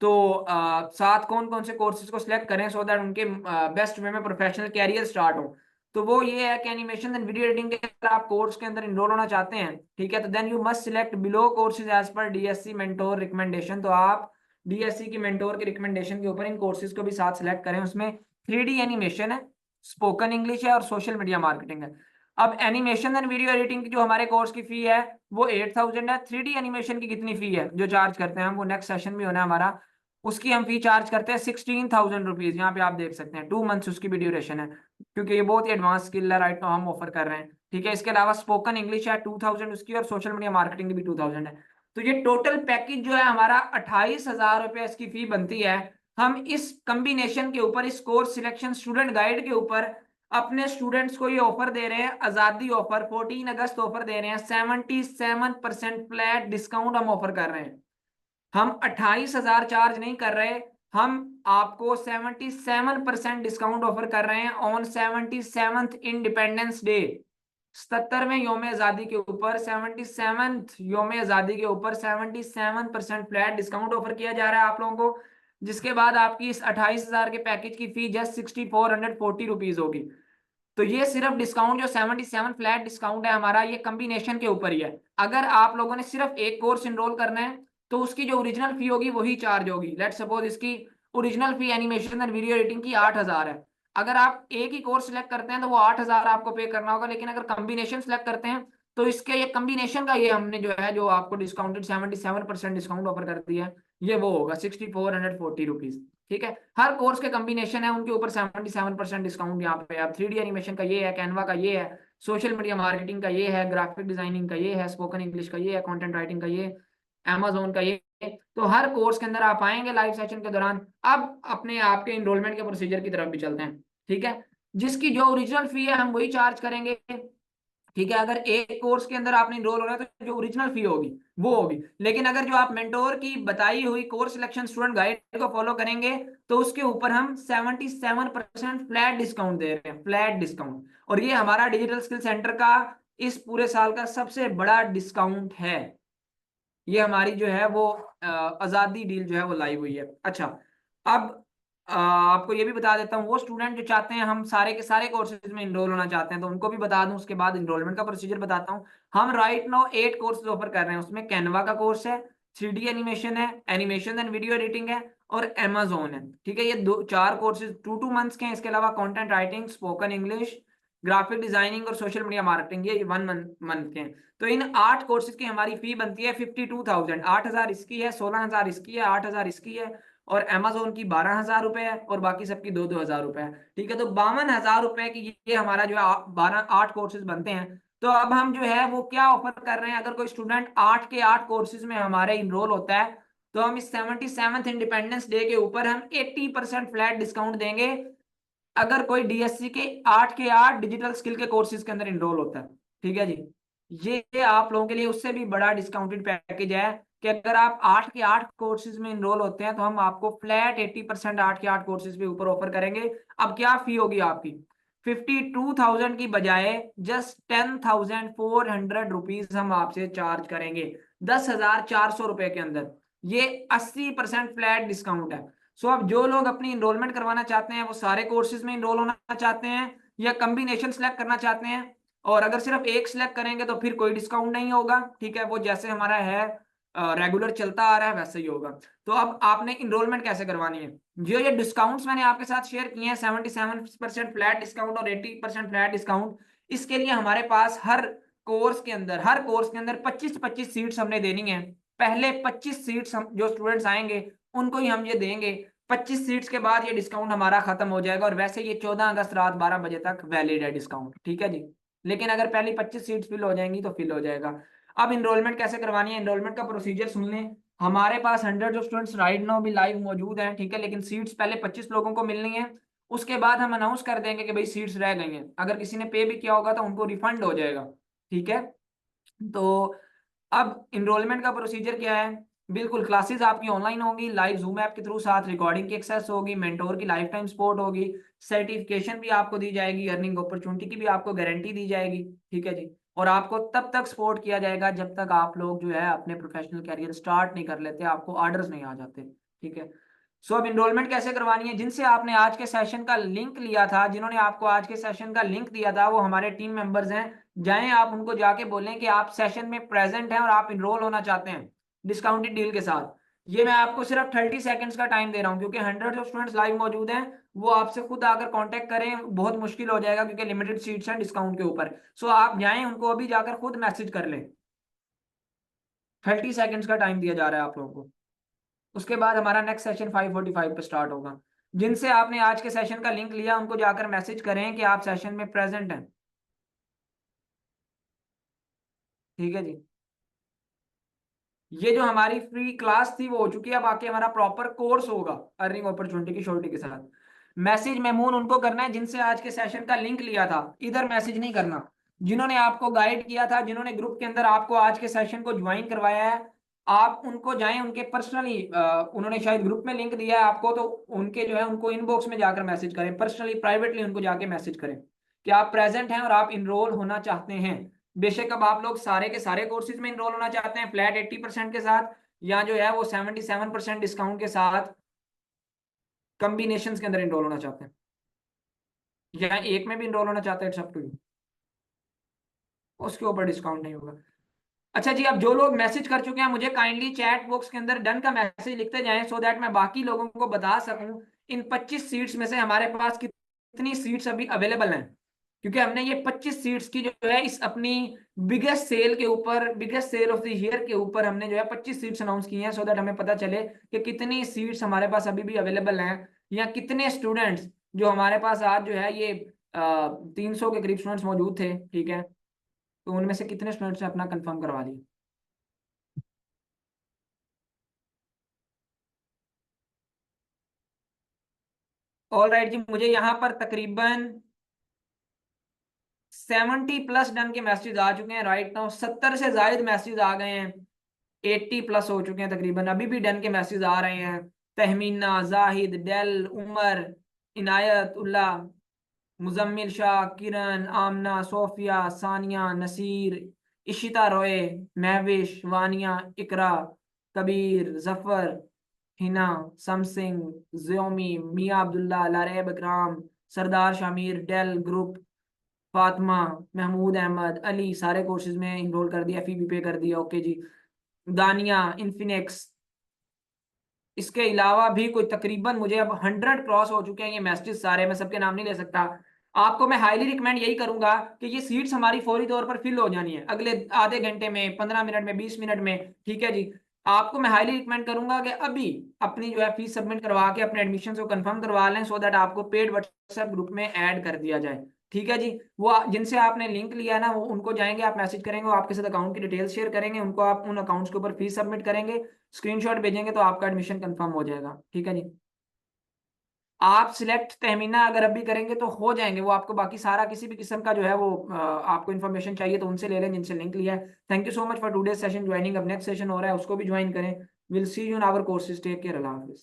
तो साथ कौन कौन से कोर्सेज को सिलेक्ट करें सो दैट उनके बेस्ट वे में प्रोफेशनल कैरियर स्टार्ट हो। तो वो ये है कि एनिमेशन एंड वीडियो एडिटिंग के अगर आप कोर्स के अंदर इनरोल होना चाहते हैं, ठीक है, तो then you must select below courses as per DSC mentor recommendation. तो आप डीएससी की मेंटोर के रिकमेंडेशन के ऊपर इन कोर्सेज को भी साथ सिलेक्ट करें। उसमें 3D एनिमेशन है, स्पोकन इंग्लिश है और सोशल मीडिया मार्केटिंग है। अब एनिमेशन एंड वीडियो एडिटिंग की जो हमारे कोर्स की फी है वो 8000 है। 3D एनिमेशन की कितनी फी है जो चार्ज करते हैं हम, वो नेक्स्ट सेशन भी होना है हमारा, उसकी हम फी चार्ज करते हैं 16,000 रुपीज। यहाँ पे आप देख सकते हैं 2 मंथ्स उसकी भी ड्यूरेशन है, क्योंकि ये बहुत ही एडवांस स्किल है राइट नाउ हम ऑफर कर रहे हैं, ठीक है। इसके अलावा स्पोकन इंग्लिश है 2000 उसकी, और सोशल मीडिया मार्केटिंग की भी 2000 है। तो ये टोटल पैकेज जो है हमारा 28,000 रुपये इसकी फी बनती है। हम इस कम्बिनेशन के ऊपर, इस कोर्स सिलेक्शन स्टूडेंट गाइड के ऊपर अपने स्टूडेंट्स को ये ऑफर दे रहे हैं, आजादी ऑफर, 14 अगस्त ऑफर दे रहे हैं। 77% फ्लैट डिस्काउंट हम ऑफर कर रहे हैं। हम 28,000 चार्ज नहीं कर रहे, हम आपको 77% डिस्काउंट ऑफर कर रहे हैं ऑन 77th इंडिपेंडेंस डे। 77वें योम आजादी के ऊपर, 77th योम आजादी के ऊपर 77% फ्लैट डिस्काउंट ऑफर किया जा रहा है आप लोगों को, जिसके बाद आपकी इस 28,000 के पैकेज की फी जस्ट 6440 रुपीज होगी। तो ये सिर्फ डिस्काउंट जो 77 फ्लैट डिस्काउंट है हमारा, ये कम्बिनेशन के ऊपर ही है। अगर आप लोगों ने सिर्फ एक कोर्स इनरोल करना है तो उसकी जो ओरिजिनल फी होगी वही चार्ज होगी। लेट सपोज इसकी original fee animation and video editing की 8,000 है। अगर आप एक ही कोर्स सिलेक्ट करते हैं तो वो 8,000 आपको पे करना होगा, लेकिन अगर कम्बिनेशन सेलेक्ट करते हैं तो इसके ये कम्बिनेशन का ये हमने जो है, जो आपको डिस्काउंटेड 77% डिस्काउंट ऑफर कर दिया है, ये वो होगा 6440 रुपीज, ठीक है। हर कोर्स के कम्बिनेशन है उनके ऊपर 77% डिस्काउंट यहाँ पे। अब 3D एनिमेशन का ये है, कैनवा का ये है, सोशल मीडिया मार्केटिंग का ये है, ग्राफिक डिजाइनिंग का ये है, स्पोकन इंग्लिश का ये है, कंटेंट राइटिंग का ये, Amazon का ये। तो हर कोर्स के अंदर आप आएंगे लाइव सेशन के दौरान। अब अपने आपके इनरोलमेंट के प्रोसीजर की तरफ भी चलते हैं, ठीक है। जिसकी जो ओरिजिनल फी है हम वही चार्ज करेंगे, ठीक है। अगर एक कोर्स के अंदर आपने इनरोल हो रहा है तो जो ओरिजिनल फी होगी वो होगी, लेकिन अगर जो आप मेंटोर की बताई हुई कोर्स सिलेक्शन स्टूडेंट गाइड को फॉलो करेंगे तो उसके ऊपर हम 77% फ्लैट डिस्काउंट दे रहे हैं, फ्लैट डिस्काउंट। और ये हमारा डिजिटल स्किल सेंटर का इस पूरे साल का सबसे बड़ा डिस्काउंट है। ये हमारी जो है वो आजादी डील जो है वो लाइव हुई है। अच्छा, अब आपको ये भी बता देता हूँ, वो स्टूडेंट जो चाहते हैं हम सारे के सारे कोर्सेज में इनरोल होना चाहते हैं तो उनको भी बता दूं, उसके बाद इनरोलमेंट का प्रोसीजर बताता हूँ। हम राइट नाउ 8 कोर्सेज ऑफर कर रहे हैं। उसमें कैनवा का कोर्स है, 3D एनिमेशन है, एनिमेशन एंड वीडियो एडिटिंग है, और Amazon है, ठीक है। ये 4 कोर्सेज 2 मंथ्स के हैं। इसके अलावा content writing, spoken English, graphic designing और सोशल मीडिया मार्केटिंग, ये 1 मंथ के हैं। तो इन 8 कोर्सेज की हमारी फी बनती है 52,000। 8,000 इसकी है, 16,000 इसकी है, 8,000 इसकी है, और Amazon की 12,000 रुपए है, और बाकी सबकी 2-2 हजार रुपए है, ठीक है। तो 52,000 रुपए की ये हमारा जो है 8 कोर्सेज बनते हैं। तो अब हम जो है वो क्या ऑफर कर रहे हैं, अगर कोई स्टूडेंट 8 के 8 कोर्सेज में हमारे इनरोल होता है तो हम इस 77th इंडिपेंडेंस डे के ऊपर हम 80% फ्लैट डिस्काउंट देंगे, अगर कोई डीएससी के 8 के 8 डिजिटल स्किल के कोर्सेज के अंदर इनरोल होता है, ठीक है जी। ये आप लोगों के लिए उससे भी बड़ा डिस्काउंटेड पैकेज है कि अगर आप 8 के 8 कोर्सेज में इनरोल होते हैं तो हम आपको फ्लैट 80% 8 के 8 कोर्सेज पे ऊपर ऑफर करेंगे। अब क्या फी होगी आपकी, 52,000 की बजाय जस्ट 10,400 रुपीज हम आपसे चार्ज करेंगे, 10,400 रुपए के अंदर। ये 80% फ्लैट डिस्काउंट है। सो अब जो लोग अपनी इनरोलमेंट करवाना चाहते हैं, वो सारे कोर्सेज में इनरोल होना चाहते हैं या कम्बिनेशन सेलेक्ट करना चाहते हैं, और अगर सिर्फ एक सिलेक्ट करेंगे तो फिर कोई डिस्काउंट नहीं होगा, ठीक है। वो जैसे हमारा है रेगुलर चलता आ रहा है वैसे ही होगा। तो अब आपने इनरोलमेंट कैसे करवानी है, जो ये डिस्काउंट्स मैंने आपके साथ शेयर किए हैं 77% फ्लैट डिस्काउंट और 80% फ्लैट डिस्काउंट, इसके लिए हमारे पास हर कोर्स के अंदर 25-25 सीट्स हमने देनी है। पहले 25 सीट्स हम जो स्टूडेंट्स आएंगे उनको ही हम ये देंगे। 25 सीट्स के बाद ये डिस्काउंट हमारा खत्म हो जाएगा, और वैसे ये 14 अगस्त रात 12 बजे तक वैलिड है डिस्काउंट, ठीक है जी। लेकिन अगर पहली 25 सीट्स फिल हो जाएंगी तो फिल हो जाएगा। अब इनरोलमेंट कैसे करवानी है, इनरोलमेंट का प्रोसीजर सुन लें। हमारे पास 100 जो स्टूडेंट्स राइट नाउ भी लाइव मौजूद हैं, ठीक है, लेकिन सीट्स पहले 25 लोगों को मिलनी है। उसके बाद हम अनाउंस कर देंगे कि भाई सीट्स रह गई हैं, अगर किसी ने पे भी किया होगा तो उनको रिफंड हो जाएगा, ठीक है। तो अब इनरोलमेंट का प्रोसीजर क्या है, बिल्कुल क्लासेस आपकी ऑनलाइन होंगी, लाइव जूम ऐप के थ्रू, साथ रिकॉर्डिंग की एक्सेस होगी, मेंटोर की लाइफ टाइम सपोर्ट होगी, सर्टिफिकेशन भी आपको दी जाएगी, अर्निंग अपॉर्चुनिटी की भी आपको गारंटी दी जाएगी, ठीक है जी। और आपको तब तक सपोर्ट किया जाएगा जब तक आप लोग जो है अपने प्रोफेशनल कैरियर स्टार्ट नहीं कर लेते, आपको ऑर्डर्स नहीं आ जाते, ठीक है। सो अब इनरोलमेंट कैसे करवानी है, जिनसे आपने आज के सेशन का लिंक लिया था, जिन्होंने आपको आज के सेशन का लिंक दिया था वो हमारे टीम मेंबर्स हैं। जाएं आप उनको जाके बोलें कि आप सेशन में प्रेजेंट हैं और आप इनरोल होना चाहते हैं डिस्काउंटेड डील के साथ। ये मैं आपको सिर्फ 30 सेकंड्स का टाइम दे रहा हूं, क्योंकि 100 जो स्टूडेंट्स लाइव मौजूद हैं वो आपसे खुद आकर कांटेक्ट करें, बहुत मुश्किल हो जाएगा क्योंकि लिमिटेड सीट्स हैं डिस्काउंट के ऊपर। सो आप जाएं उनको अभी जाकर खुद मैसेज कर लें। 30 सेकंड्स का टाइम दिया जा रहा है आप लोगों को। उसके बाद हमारा नेक्स्ट सेशन 5:45 पे स्टार्ट होगा। जिनसे आपने आज के सेशन का लिंक लिया उनको जाकर मैसेज करें कि आप सेशन में प्रेजेंट हैं, ठीक है जी। ये जो हमारी फ्री क्लास थी वो हो चुकी है, बाकी हमारा प्रॉपर कोर्स होगा अर्निंग अपॉर्चुनिटी की श्योरिटी के साथ। मैसेज मेमून उनको करना है जिनसे आज के सेशन का लिंक लिया था, इधर मैसेज नहीं करना। जिन्होंने आपको गाइड किया था, जिन्होंने ग्रुप के अंदर आपको आज के सेशन को ज्वाइन करवाया है, आप उनको जाएं, उनके पर्सनली उन्होंने शायद ग्रुप में लिंक दिया है आपको, तो उनके जो है उनको इनबॉक्स में जाकर मैसेज करें, पर्सनली प्राइवेटली उनको जाके मैसेज करें कि आप प्रेजेंट हैं और आप इनरोल होना चाहते हैं। बेशक अब आप लोग सारे के सारे कोर्सेज में इनरोल होना चाहते हैं फ्लैट 80% के साथ, या जो है वो 77% डिस्काउंट के साथ कॉम्बिनेशन के अंदर इनरोल होना चाहते हैं, या एक में भी इनरोल होना चाहते हैं, इट्स अप टू यू, उसके ऊपर डिस्काउंट नहीं होगा। अच्छा जी, अब जो लोग मैसेज कर चुके हैं मुझे काइंडली चैट बॉक्स के अंदर डन का मैसेज लिखते जाएं, सो दैट मैं बाकी लोगों को बता सकूं इन 25 सीट्स में से हमारे पास कितनी सीट्स अभी अवेलेबल हैं। क्योंकि हमने ये 25 सीट्स की जो है इस अपनी बिगेस्ट सेल के ऊपर, biggest sale of the year के ऊपर हमने जो है 25 सीट्स अनाउंस की हैं, सो दैट हमें पता चले कि कितनी सीट्स हमारे पास अभी भी अवेलेबल हैं, या कितने स्टूडेंट्स जो हमारे पास आज जो है ये 300 के करीब स्टूडेंट्स मौजूद थे, ठीक है, तो उनमें से कितने स्टूडेंट्स ने अपना कंफर्म करवा लिया। ऑल राइट जी, मुझे यहाँ पर तकरीबन 70+ डन के मैसेज आ चुके हैं राइट नाउ, 70 से जायद मैसेज आ गए हैं, 80+ हो चुके हैं तकरीबन, अभी भी डन के मैसेज आ रहे हैं। तहमीना, जाहिद, डेल, उमर, इनायत उल्ला, मुजम्मिल शाह, किरण, आमना, सोफिया, सानिया, नसीर, इशिता रॉय, महविश, वानिया, इकरा, कबीर, जफर, हिना, समसिंग, जियोमी, मियाँ अब्दुल्ला, लारेब इकराम, सरदार शामिर, डेल ग्रुप, फातिमा, महमूद अहमद, अली, सारे कोर्सेज में इनरोल कर दिया, फी भी पे कर दिया, ओके जी। दानिया, इन्फिनिक्स, इसके अलावा भी कोई तकरीबन मुझे अब 100 क्रॉस हो चुके हैं ये मैसेजेस सारे, मैं सबके नाम नहीं ले सकता। आपको मैं हाईली रिकमेंड यही करूंगा कि ये सीट्स हमारी फौरी तौर पर फिल हो जानी है अगले आधे घंटे में, 15 मिनट में, 20 मिनट में, ठीक है जी। आपको मैं हाईली रिकमेंड करूंगा कि अभी अपनी जो है फीस सबमिट करवा के अपने एडमिशन को कंफर्म करवा लें, सो दैट आपको पेड व्हाट्सएप ग्रुप में ऐड कर दिया जाए, ठीक है जी। वो जिनसे आपने लिंक लिया है ना, वो उनको जाएंगे, आप मैसेज करेंगे, वो आपके साथ अकाउंट की डिटेल्स शेयर करेंगे, उनको आप उन अकाउंट्स के ऊपर फीस सबमिट करेंगे, स्क्रीनशॉट भेजेंगे तो आपका एडमिशन कंफर्म हो जाएगा, ठीक है जी। आप सिलेक्ट तहमीना अगर अभी करेंगे तो हो जाएंगे वो, आपको बाकी सारा किसी भी किस्म का जो है वो आपको इन्फॉर्मेशन चाहिए तो उनसे ले लें जिनसे लिंक लिया है। Thank you so much for today session joining. अब नेक्स्ट सेशन हो रहा है उसको भी ज्वाइन करें। Will see you in our courses, take care, अल्लाह हाफिज।